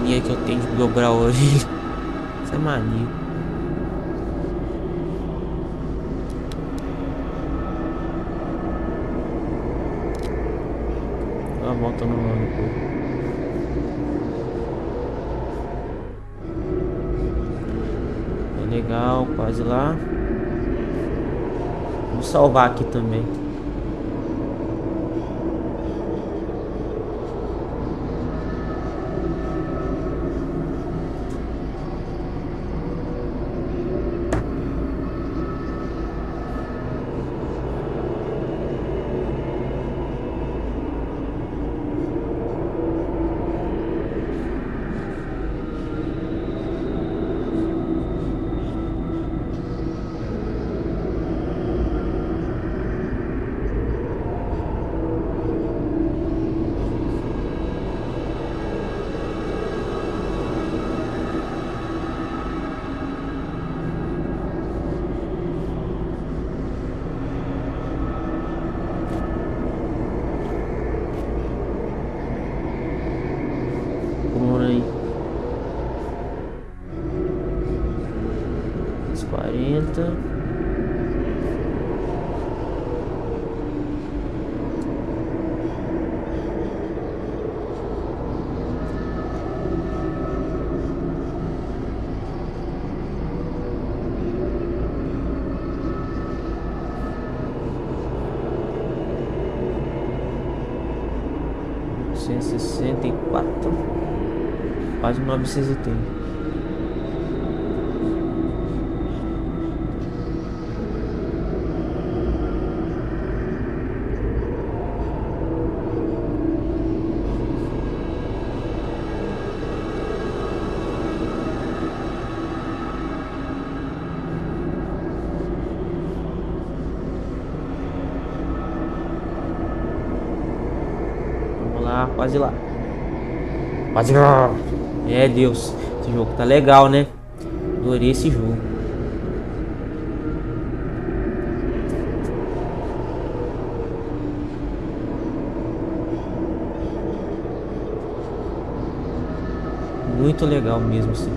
minha que eu tenho de dobrar a orelha. Isso é mania. Volta no ano. É legal, quase lá. Vou salvar aqui também. 164, quase 930. Quase lá. Quase lá. É, Deus. Esse jogo tá legal, né? Adorei esse jogo. Muito legal mesmo, sim.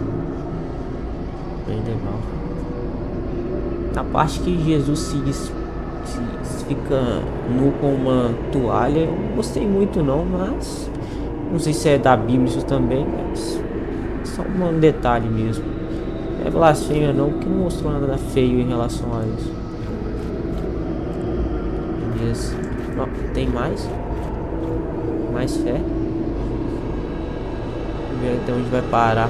Bem legal. A parte que Jesus fica nu com uma toalha, eu não gostei muito não, mas não sei se é da Bíblia isso também, mas só um detalhe mesmo. Não é blasfêmia não, porque não mostrou nada feio em relação a isso. Beleza. Não, tem mais? Mais fé? Vamos ver até onde vai parar.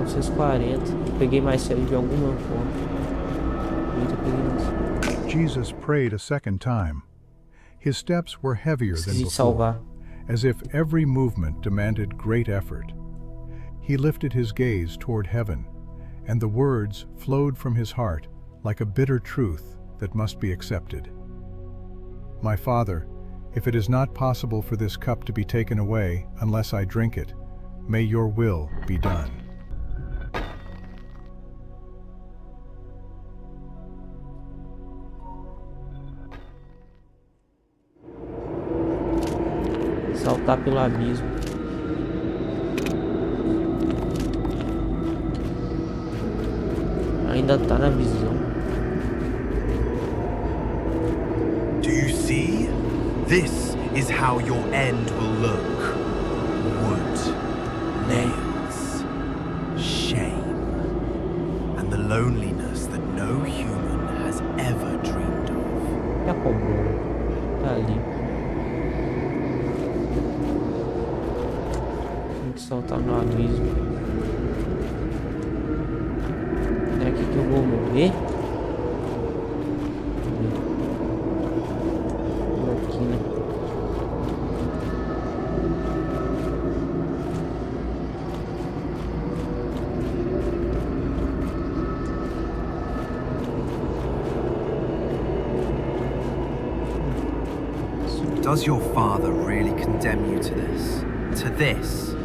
940. Peguei mais sério de alguma forma. Jesus prayed a second time. His steps were heavier than before, as if every movement demanded great effort. He lifted his gaze toward heaven, and the words flowed from his heart like a bitter truth that must be accepted. My Father, if it is not possible for this cup to be taken away unless I drink it, may your will be done. Saltar pelo abismo. Ainda tá na visão. Do you see? This is how your end will look. Wood, nails, shame, and the loneliness that no human has ever dreamed of. Já cobrou. Tá ali. Saltar no abismo. É aqui que eu vou morrer. Aqui, né? Does your father really condemn you to this? To this?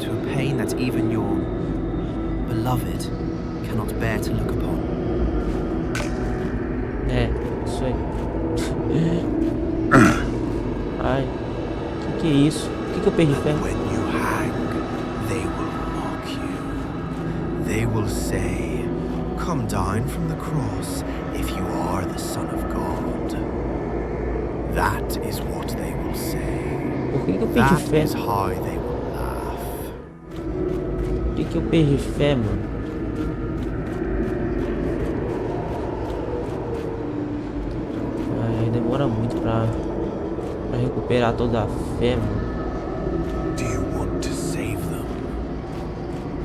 To a pain that even your beloved cannot bear to look upon. É, isso aí. Ai, que é isso? Que eu perdi fé? When you hang, they will mock you. They will say, "Come down from the cross if you are the Son of God." That is what they will say. Por que eu perdi fé? That is how they will. Por que eu perdi fé, mano? Ai, demora muito pra recuperar toda a fé, mano. Do you want to save them?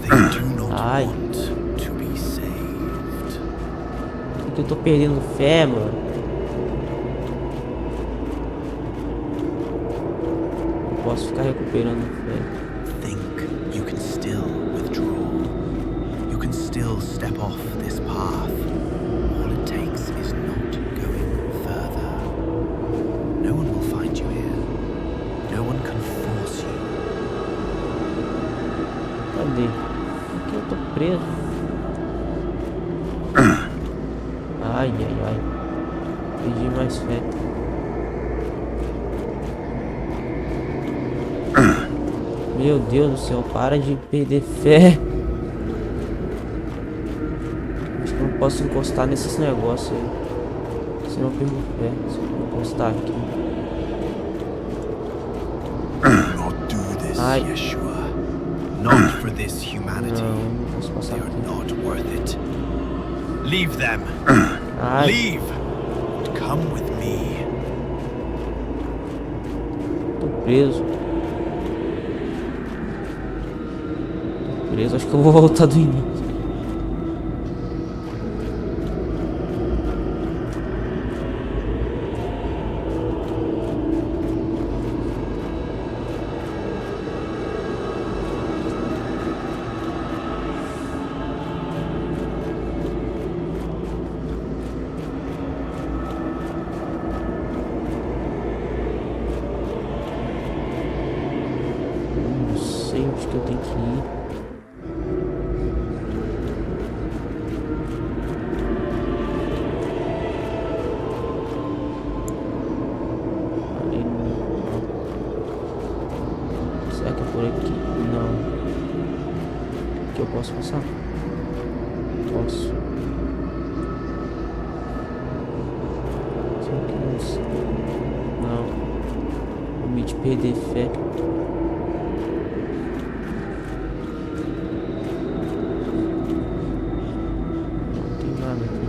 They do not want to be saved. Por que eu tô perdendo fé, mano? Não posso ficar recuperando fé. Still step off this path. All it takes is not going further. No one will find you here. No one can force you. Cadê? Aqui eu tô preso. Ai, ai, ai. Perdi mais fé. Meu Deus do céu, para de perder fé. Acho que eu não posso encostar nesses negócios aí. Senão eu perco fé. Se eu encostar aqui. Not do this, Ai. Yeshua. Not for this humanity. Não posso passar They are aqui. not worth it. Leave them. Ai. Leave. And come with me. Tô preso. Tô preso, acho que eu vou voltar do início. Não sei onde que eu tenho que ir. Ali não. Será que é por aqui? Não. Aqui eu posso passar? Posso. Será que não sei? Não. Omite perder fé. Não tem nada aqui.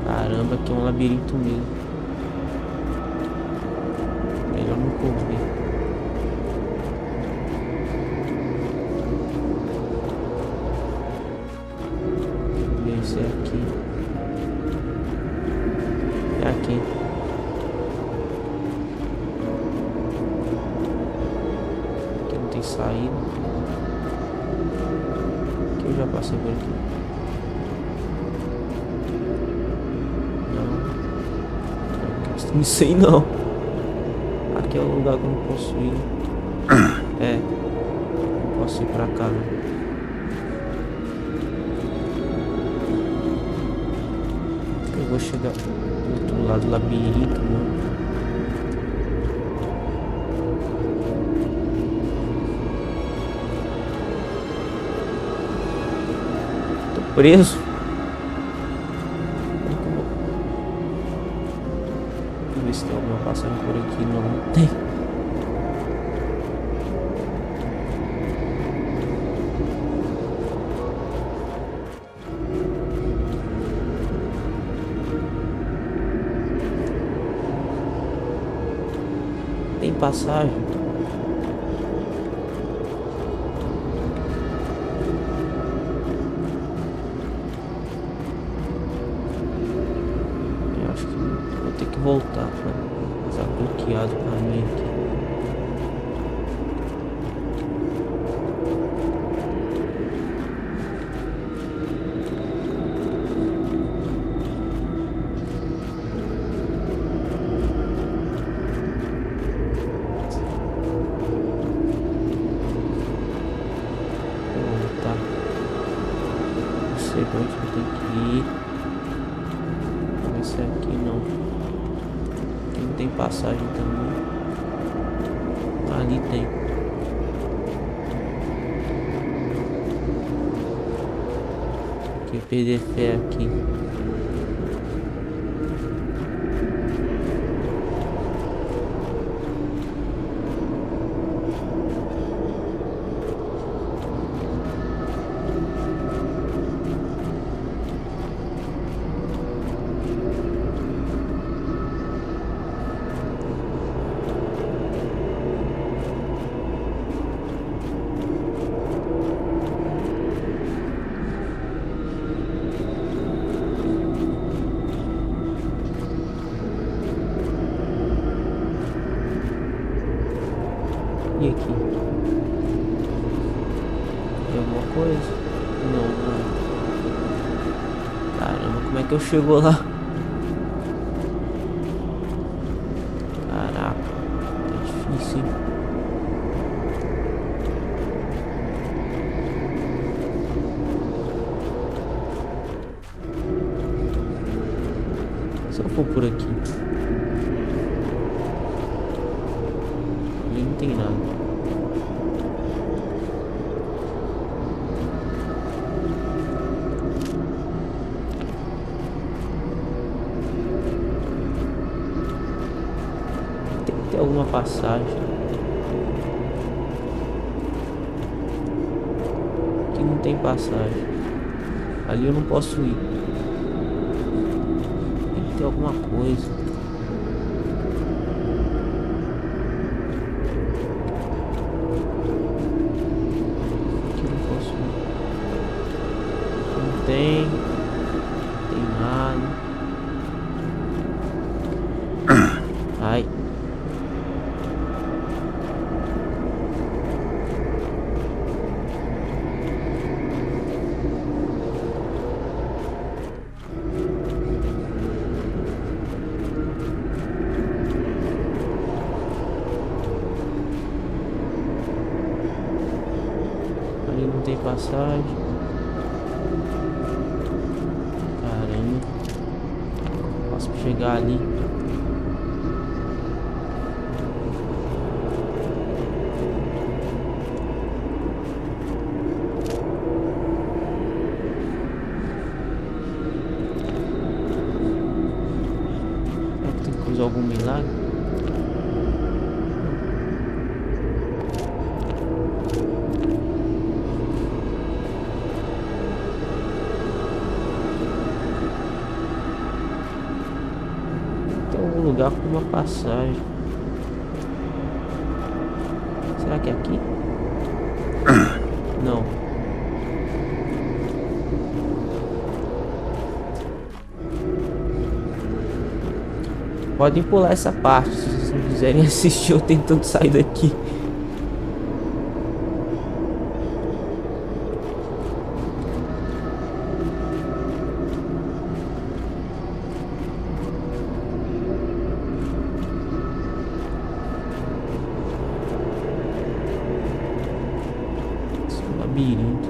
Caramba, aqui é um labirinto mesmo. Melhor não correr. Ver se é aqui. É aqui. Aqui não tem saída. Aqui eu já passei por aqui. Não sei não. Aqui é o lugar que eu não posso ir. É. Não posso ir pra cá, né? Eu vou chegar do outro lado do labirinto, né? Tô preso. Ver se tem alguma passagem por aqui. Não tem. Tem passagem. Eu acho que vou ter que voltar pra tá bloqueado pra mim aqui. Vou voltar. Não sei pra onde eu tenho que ir. Não vai ser aqui não. Aqui não tem passagem também. Ali tem. Aqui perder fé aqui. E aqui? Tem alguma coisa? Não, não. Caramba, como é que eu chego lá? Caraca, tá difícil, hein? Se eu for por aqui. Ali não tem nada. Tem que ter alguma passagem. Aqui não tem passagem. Ali eu não posso ir. Tem que ter alguma coisa. Aqui eu não posso ir. Aqui não tem. Não tem nada. Ai. Ali não tem passagem. Caramba. Posso chegar ali. Será que tem que fazer algum milagre? Tem algum lugar com uma passagem. Será que é aqui? Não. Podem pular essa parte se vocês não quiserem assistir eu tentando sair daqui. Esse é um labirinto.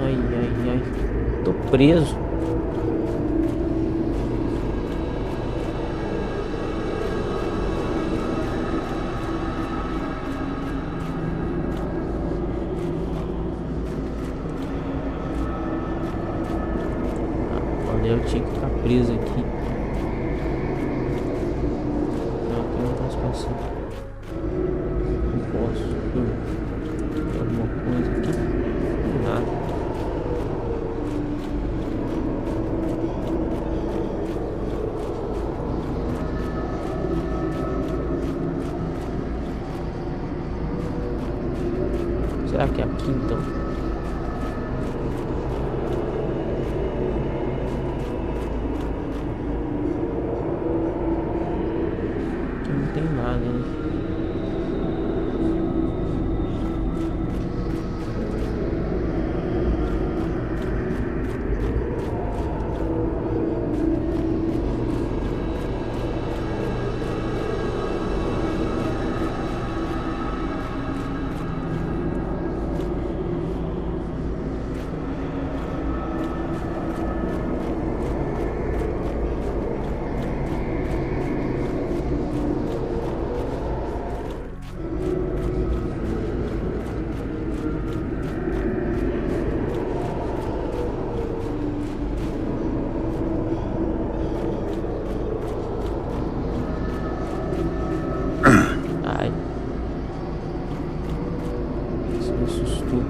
Ai, ai, ai. Tô preso. Olha, eu tinha que ficar preso aqui. Não, aqui eu não posso passar. Não posso. Tem alguma coisa aqui? Nada. Será que é aqui então? Aqui não tem nada, né? Ai. Isso me assustou.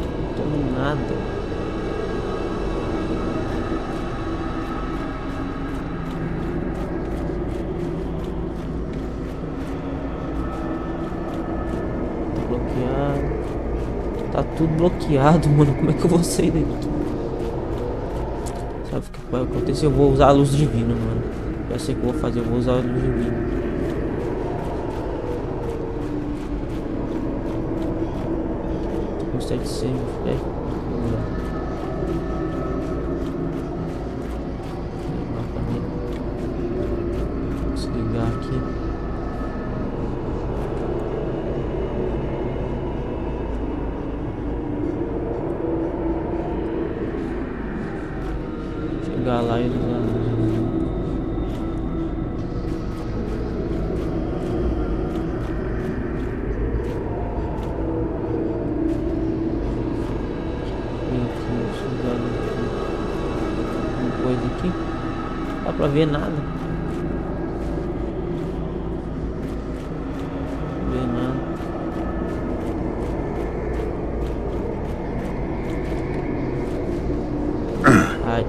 Não tomo nada. Bloqueado. Tá tudo bloqueado, mano. Como é que eu vou sair daqui? Sabe o que vai acontecer? Eu vou usar a luz divina, mano. Já sei o que eu vou fazer, eu vou usar a luz divina. Gostei de ser, é. Vamos lá. Vamos ligar aqui. Chegar lá e usar a luz divina. Coisa aqui, não dá pra ver nada. Não vê nada. Ai,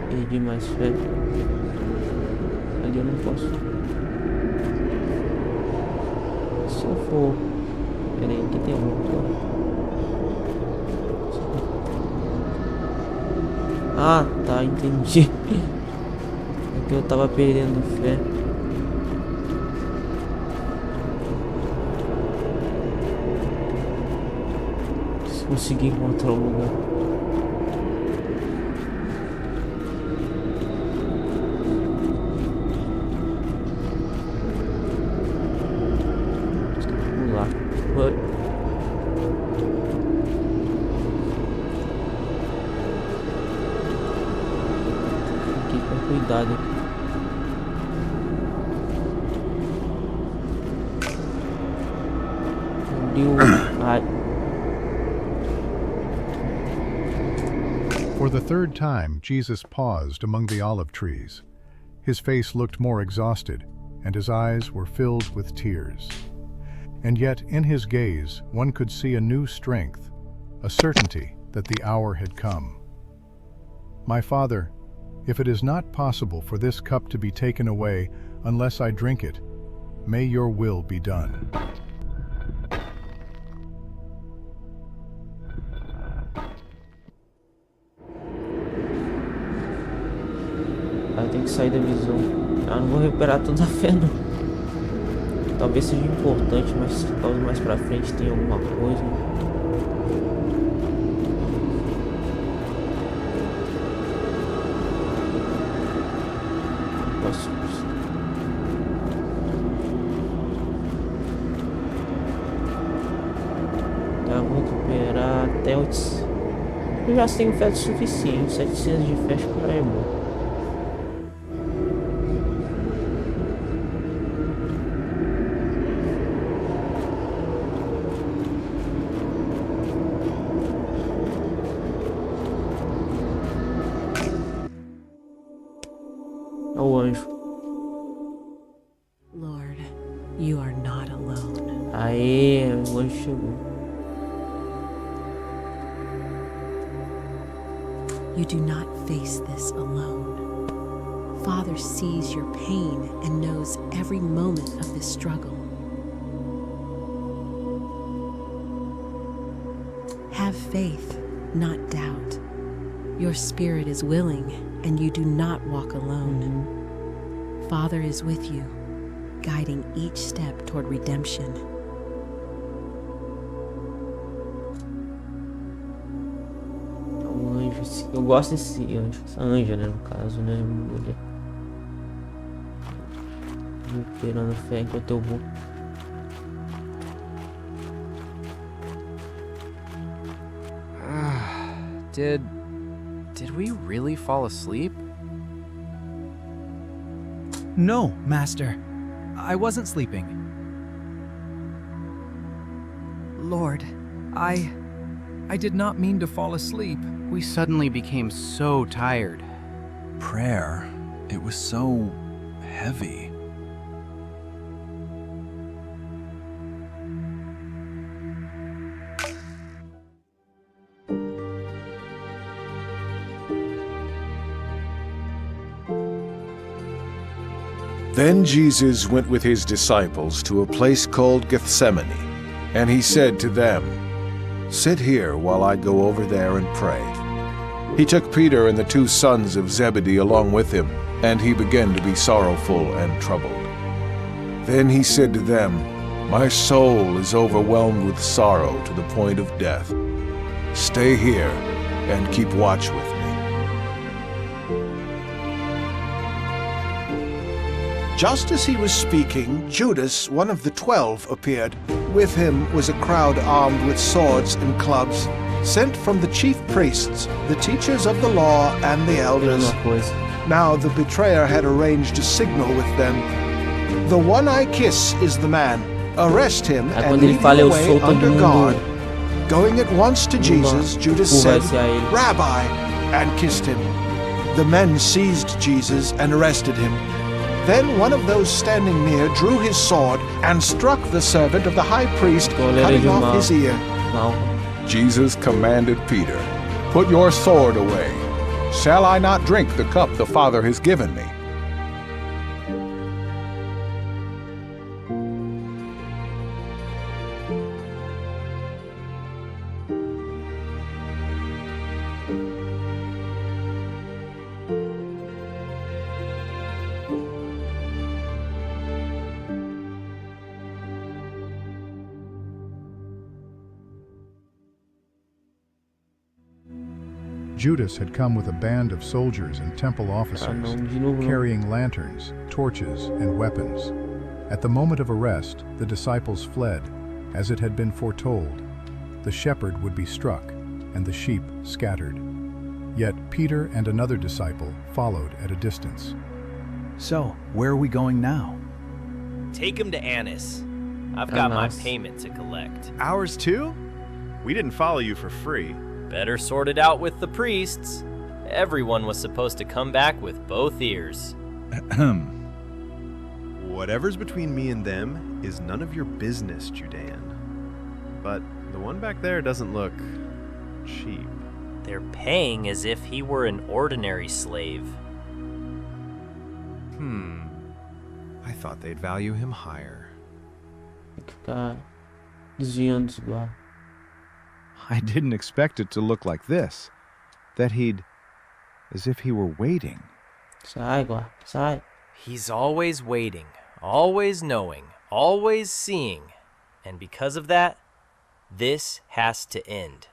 perdi mais fé. Ali eu não posso. Se eu for. Pera aí, aqui tem alguma coisa. Ah, tá, entendi. É que eu tava perdendo fé. Se conseguir encontrar o lugar. Vamos lá. Cuidado aqui. For the third time, Jesus paused among the olive trees. His face looked more exhausted, and his eyes were filled with tears. And yet, in his gaze, one could see a new strength, a certainty that the hour had come. My Father, if it is not possible for this cup to be taken away unless I drink it, may your will be done. Eu tenho que sair da visão. Eu não vou recuperar toda a fé, não. Talvez seja importante, mas talvez mais pra frente tenha alguma coisa. Então eu vou recuperar até 800. Eu já tenho fé o suficiente. 700 de fé acho que já é bom. É o anjo. Lord, you are not alone. Aê, o anjo chegou. You do not face this alone. Father sees your pain and knows every moment of this struggle. Have faith, not doubt. Your spirit is willing, and you do not walk alone. Father is with you, guiding each step toward redemption. Um anjo, eu gosto desse anjo, essa anja, né, no caso, né, mulher. Recuperando fé enquanto eu vou. Did we really fall asleep? No, Master. I wasn't sleeping. Lord, I did not mean to fall asleep. We suddenly became so tired. Prayer, it was so heavy. Then Jesus went with his disciples to a place called Gethsemane, and he said to them, "Sit here while I go over there and pray." He took Peter and the 2 sons of Zebedee along with him, and he began to be sorrowful and troubled. Then he said to them, "My soul is overwhelmed with sorrow to the point of death. Stay here and keep watch with me." Just as he was speaking, Judas, one of the 12, appeared. With him was a crowd armed with swords and clubs, sent from the chief priests, the teachers of the law, and the elders. Now the betrayer had arranged a signal with them. "The one I kiss is the man. Arrest him and lead him away under guard." Going at once to Jesus, Judas said, "Rabbi," and kissed him. The men seized Jesus and arrested him. Then one of those standing near drew his sword and struck the servant of the high priest, cutting off his ear. Jesus commanded Peter, "Put your sword away. Shall I not drink the cup the Father has given me?" Judas had come with a band of soldiers and temple officers, carrying lanterns, torches, and weapons. At the moment of arrest, the disciples fled, as it had been foretold. The shepherd would be struck, and the sheep scattered. Yet Peter and another disciple followed at a distance. So, where are we going now? Take him to Annas. I've got my payment to collect. Ours too? We didn't follow you for free. Better sort it out with the priests. Everyone was supposed to come back with both ears. Whatever's between me and them is none of your business, Judean. But the one back there doesn't look cheap. They're paying as if he were an ordinary slave. I thought they'd value him higher. I didn't expect it to look like this. That as if he were waiting. He's always waiting, always knowing, always seeing. And because of that, this has to end.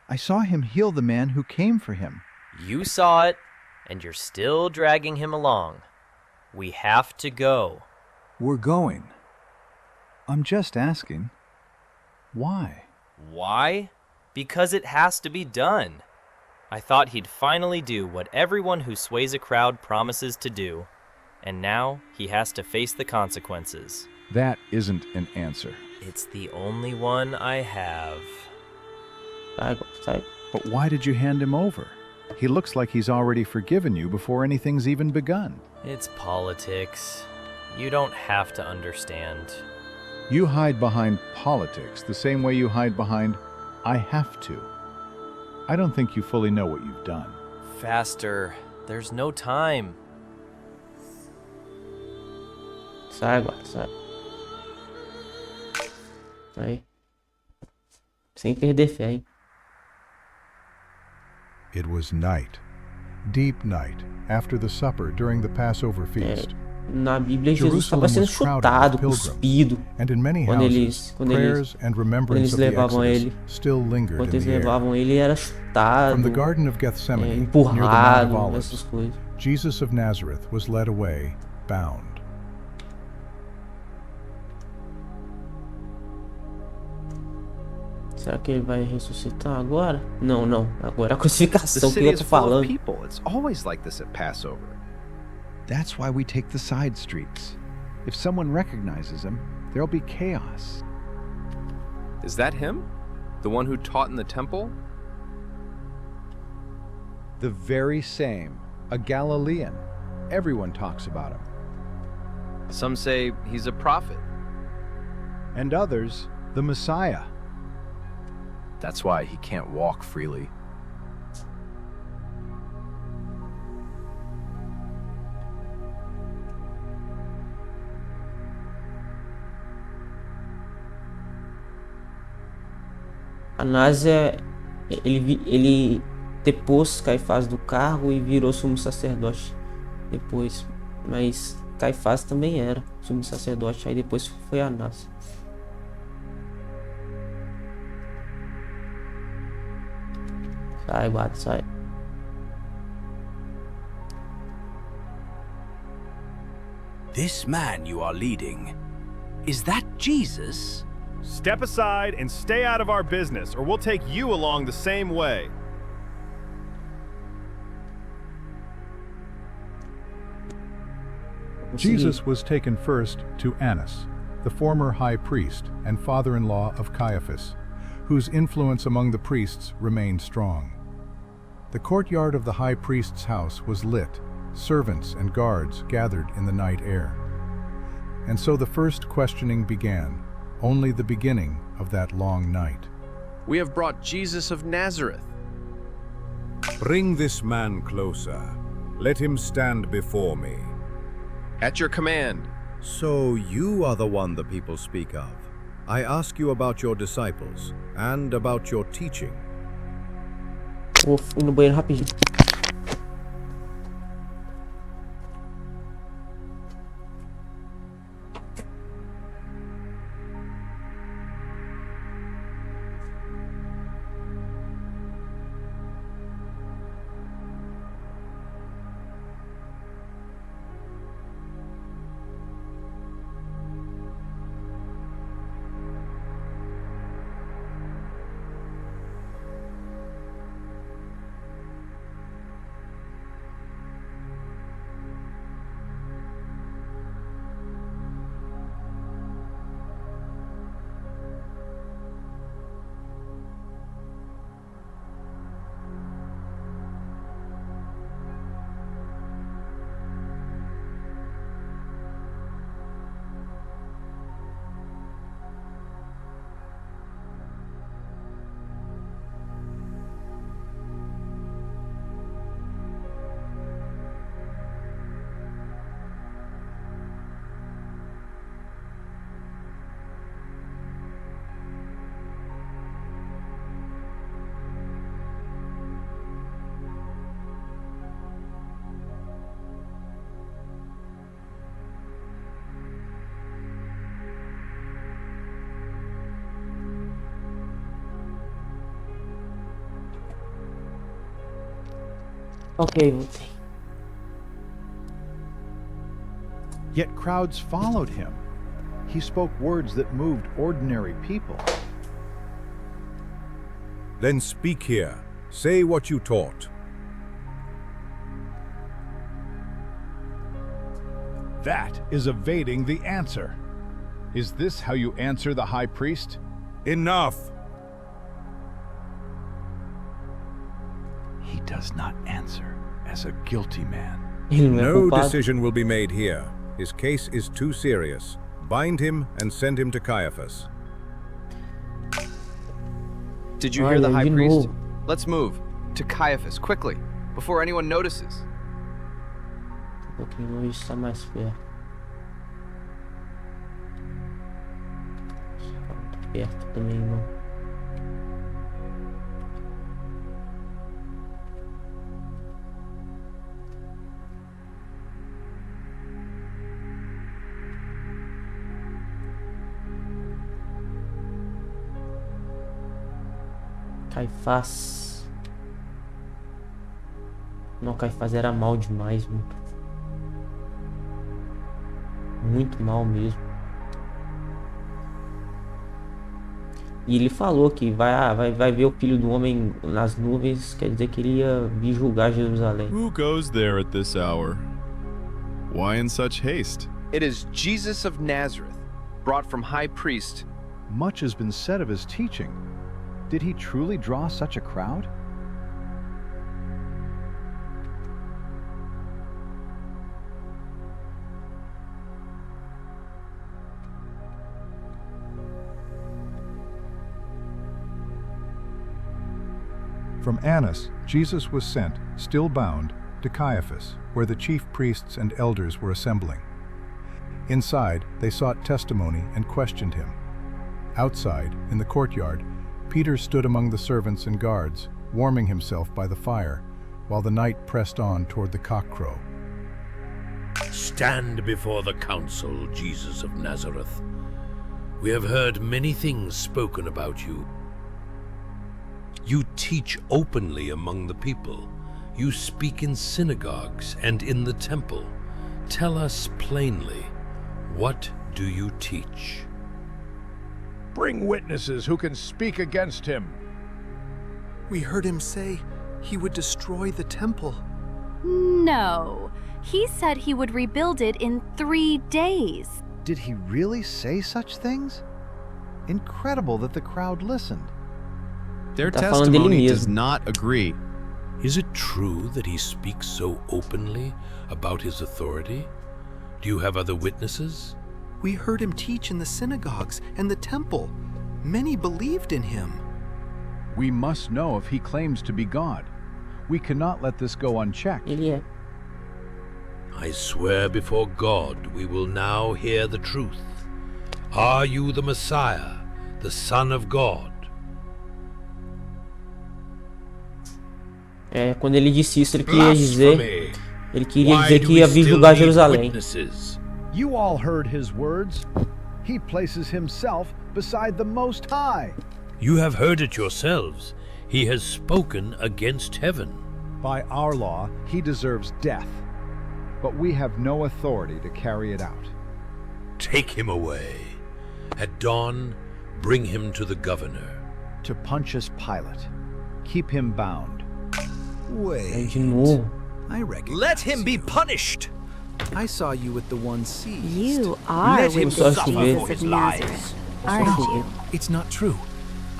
I saw him heal the man who came for him. You saw it, and you're still dragging him along. We have to go. We're going. I'm just asking, why? Why? Because it has to be done. I thought he'd finally do what everyone who sways a crowd promises to do, and now he has to face the consequences. That isn't an answer. It's the only one I have. But why did you hand him over? He looks like he's already forgiven you before anything's even begun. It's politics. You don't have to understand. You hide behind politics the same way you hide behind "I have to." I don't think you fully know what you've done. Faster. There's no time. Sai agora, sai. Aí. Sem perder fé, hein? It was night, deep night, after the supper during the Passover feast. Na Bíblia, Jesus estava sendo chutado, cuspido, quando eles levavam ele. Quando eles levavam ele, era chutado, empurrado, essas coisas. Jesus of Nazareth was led away, bound. Será que ele vai ressuscitar agora? Não, não. Agora a crucificação que eu tô falando. It's always like this at Passover. That's why we take the side streets. If someone recognizes him, there'll be chaos. Is that him? The one who taught in the temple? The very same. A Galilean. Everyone talks about him. Some say he's a prophet. And others, the Messiah. That's why he can't walk freely. Anás ele depôs Caifás do cargo e virou sumo sacerdote depois. Mas Caifás também era sumo sacerdote, aí depois foi Anás. Sai, guarda, sai. This man you are leading, is that Jesus? Step aside and stay out of our business, or we'll take you along the same way. Jesus was taken first to Annas, the former high priest and father-in-law of Caiaphas, whose influence among the priests remained strong. The courtyard of the high priest's house was lit, servants and guards gathered in the night air. And so the first questioning began, only the beginning of that long night. We have brought Jesus of Nazareth. Bring this man closer. Let him stand before me. At your command. So you are the one the people speak of. I ask you about your disciples and about your teaching. Vou ir no banheiro rapidinho. Ok, voltei. Yet crowds followed him. He spoke words that moved ordinary people. Then speak here. Say what you taught. That is evading the answer. Is this how you answer the high priest? Enough! He does not answer as a guilty man. No decision will be made here. His case is too serious. Bind him and send him to Caiaphas. Did you hear the high priest? Let's move. To Caiaphas, quickly, before anyone notices. pouquinho longe, está mais perto. Está muito perto também, não. Caifás. Não, Caifás era mal demais, muito mal mesmo. E ele falou que vai ver o Filho do Homem nas nuvens, quer dizer que ele ia vir julgar Jerusalém. Who goes there at this hour? Why in such haste? It is Jesus of Nazareth, brought from high priest. Much has been said of his teaching. Did he truly draw such a crowd? From Annas, Jesus was sent, still bound, to Caiaphas, where the chief priests and elders were assembling. Inside, they sought testimony and questioned him. Outside, in the courtyard, Peter stood among the servants and guards, warming himself by the fire, while the night pressed on toward the cockcrow. Stand before the council, Jesus of Nazareth. We have heard many things spoken about you. You teach openly among the people. You speak in synagogues and in the temple. Tell us plainly, what do you teach? Bring witnesses who can speak against him. We heard him say he would destroy the temple. No, he said he would rebuild it in 3 days. Did he really say such things? Incredible that the crowd listened. Their testimony does not agree. Is it true that he speaks so openly about his authority? Do you have other witnesses? We heard him teach in the synagogues and the temple. Many believed in him. We must know if he claims to be God. We cannot let this go unchecked. I swear before God we will now hear the truth. Are you the Messiah, the Son of God? Quando ele disse isso, ele queria dizer que ia vir julgar Jerusalém. You all heard his words. He places himself beside the Most High. You have heard it yourselves. He has spoken against heaven. By our law, he deserves death, but we have no authority to carry it out. Take him away. At dawn, bring him to the governor. To Pontius Pilate. Keep him bound. Wait. I reckon. Let him be punished. I saw you with the one seed. You are Let him with the suffer Jesus for his of lies. Nazareth, aren't you? It's not true.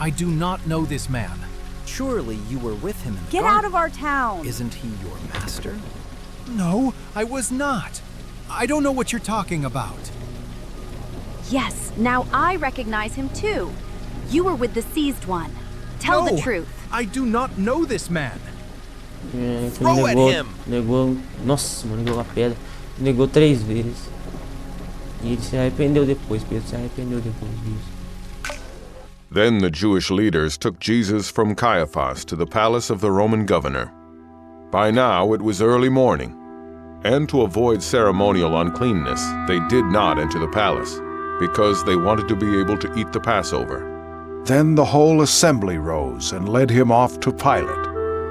I do not know this man. Surely you were with him in the Get garden. out of our town. Isn't he your master? No, I was not. I don't know what you're talking about. Yes, now I recognize him too. You were with the seized one. Tell the truth. I do not know this man. Throw at him. Nossa, mano, negou a pedra. Negou 3 vezes. E ele se arrependeu depois. Pedro se arrependeu depois disso. Then the Jewish leaders took Jesus from Caiaphas to the palace of the Roman governor. By now it was early morning, and to avoid ceremonial uncleanness, they did not enter the palace, because they wanted to be able to eat the Passover. Then the whole assembly rose and led him off to Pilate.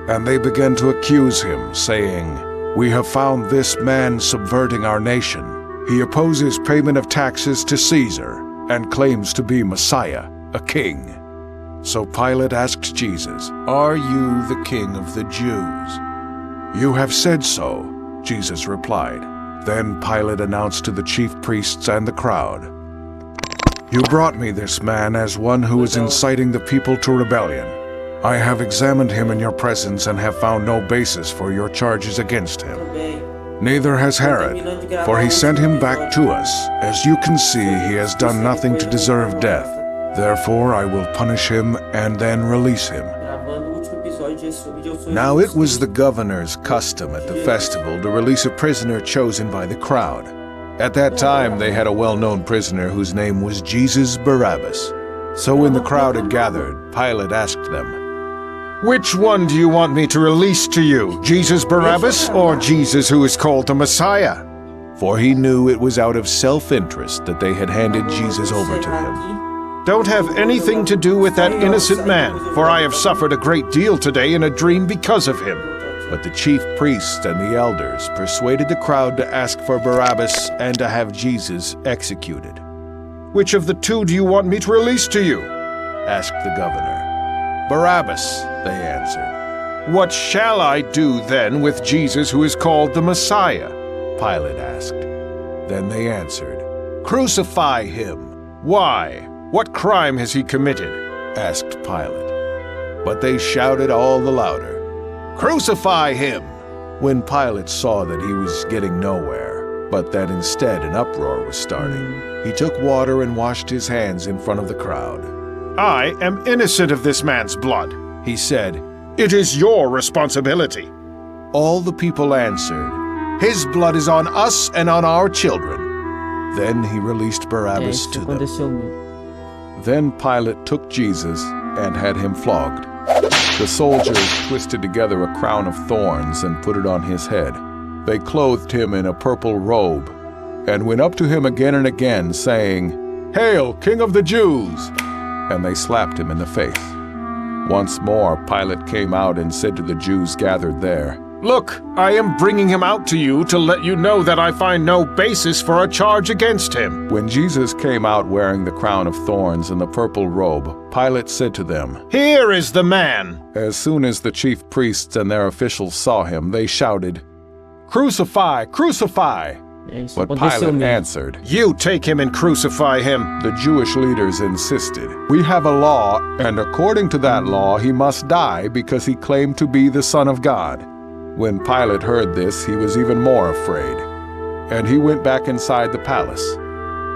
And they began to accuse him, saying, "We have found this man subverting our nation. He opposes payment of taxes to Caesar and claims to be Messiah, a king." So Pilate asked Jesus, "Are you the king of the Jews?" "You have said so," Jesus replied. Then Pilate announced to the chief priests and the crowd, "You brought me this man as one who is inciting the people to rebellion. I have examined him in your presence and have found no basis for your charges against him. Neither has Herod, for he sent him back to us. As you can see, he has done nothing to deserve death. Therefore I will punish him and then release him." Now it was the governor's custom at the festival to release a prisoner chosen by the crowd. At that time they had a well-known prisoner whose name was Jesus Barabbas. So when the crowd had gathered, Pilate asked them, "Which one do you want me to release to you, Jesus Barabbas or Jesus who is called the Messiah?" For he knew it was out of self-interest that they had handed Jesus over to him. "Don't have anything to do with that innocent man, for I have suffered a great deal today in a dream because of him." But the chief priests and the elders persuaded the crowd to ask for Barabbas and to have Jesus executed. "Which of the two do you want me to release to you?" asked the governor. "Barabbas," they answered. "What shall I do then with Jesus who is called the Messiah?" Pilate asked. Then they answered, "Crucify him." "Why? What crime has he committed?" asked Pilate. But they shouted all the louder, "Crucify him!" When Pilate saw that he was getting nowhere, but that instead an uproar was starting, he took water and washed his hands in front of the crowd. "I am innocent of this man's blood," he said. "It is your responsibility." All the people answered, "His blood is on us and on our children." Then he released Barabbas to them. Then Pilate took Jesus and had him flogged. The soldiers twisted together a crown of thorns and put it on his head. They clothed him in a purple robe and went up to him again and again, saying, "Hail, King of the Jews!" And they slapped him in the face. Once more, Pilate came out and said to the Jews gathered there, "Look, I am bringing him out to you to let you know that I find no basis for a charge against him." When Jesus came out wearing the crown of thorns and the purple robe, Pilate said to them, "Here is the man!" As soon as the chief priests and their officials saw him, they shouted, "Crucify! Crucify!" But Pilate answered, "You take him and crucify him." The Jewish leaders insisted, "We have a law, and according to that law he must die because he claimed to be the Son of God." When Pilate heard this, he was even more afraid, and he went back inside the palace.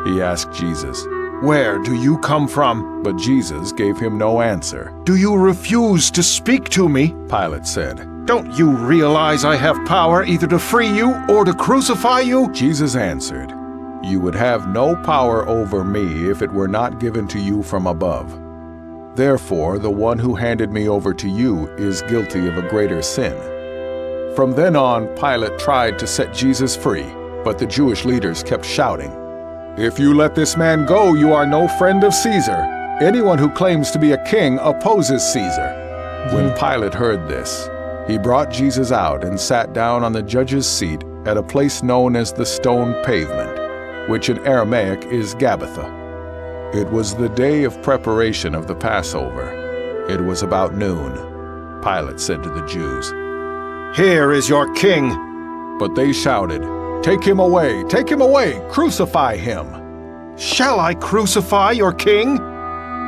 He asked Jesus, "Where do you come from?" But Jesus gave him no answer. "Do you refuse to speak to me?" Pilate said. "Don't you realize I have power either to free you or to crucify you?" Jesus answered, "You would have no power over me if it were not given to you from above. Therefore, the one who handed me over to you is guilty of a greater sin." From then on, Pilate tried to set Jesus free, but the Jewish leaders kept shouting, "If you let this man go, you are no friend of Caesar. Anyone who claims to be a king opposes Caesar." When Pilate heard this, he brought Jesus out and sat down on the judge's seat at a place known as the Stone Pavement, which in Aramaic is Gabbatha. It was the day of preparation of the Passover. It was about noon. Pilate said to the Jews, "Here is your king." But they shouted, "Take him away! Take him away! Crucify him!" "Shall I crucify your king?"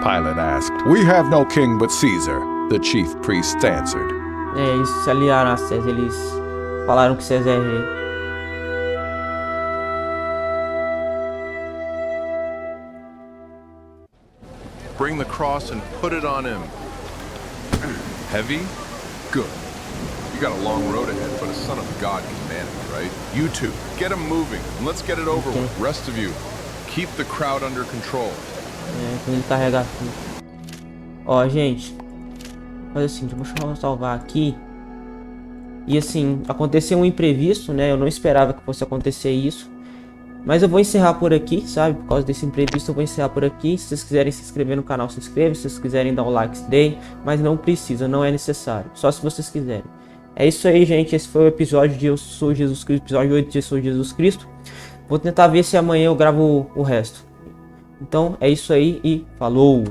Pilate asked. "We have no king but Caesar," the chief priests answered. Eles se aliaram a César, eles falaram que César é rei. Bring the cross and put it on him. Heavy? Good. You got a long road ahead, but a son of God can manage, right? You two, get him moving, and let's get it over with. Rest of you, keep the crowd under control. Quando ele carregar tudo. Ó, gente. Mas assim, deixa eu salvar aqui. E assim, aconteceu um imprevisto, né? Eu não esperava que fosse acontecer isso. Mas eu vou encerrar por aqui, sabe? Por causa desse imprevisto eu vou encerrar por aqui. Se vocês quiserem se inscrever no canal, se inscrevam. Se vocês quiserem dar um like, deem. Mas não precisa, não é necessário. Só se vocês quiserem. É isso aí, gente. Esse foi o episódio de Eu Sou Jesus Cristo. Episódio 8 de Eu Sou Jesus Cristo. Vou tentar ver se amanhã eu gravo o resto. Então é isso aí e falou!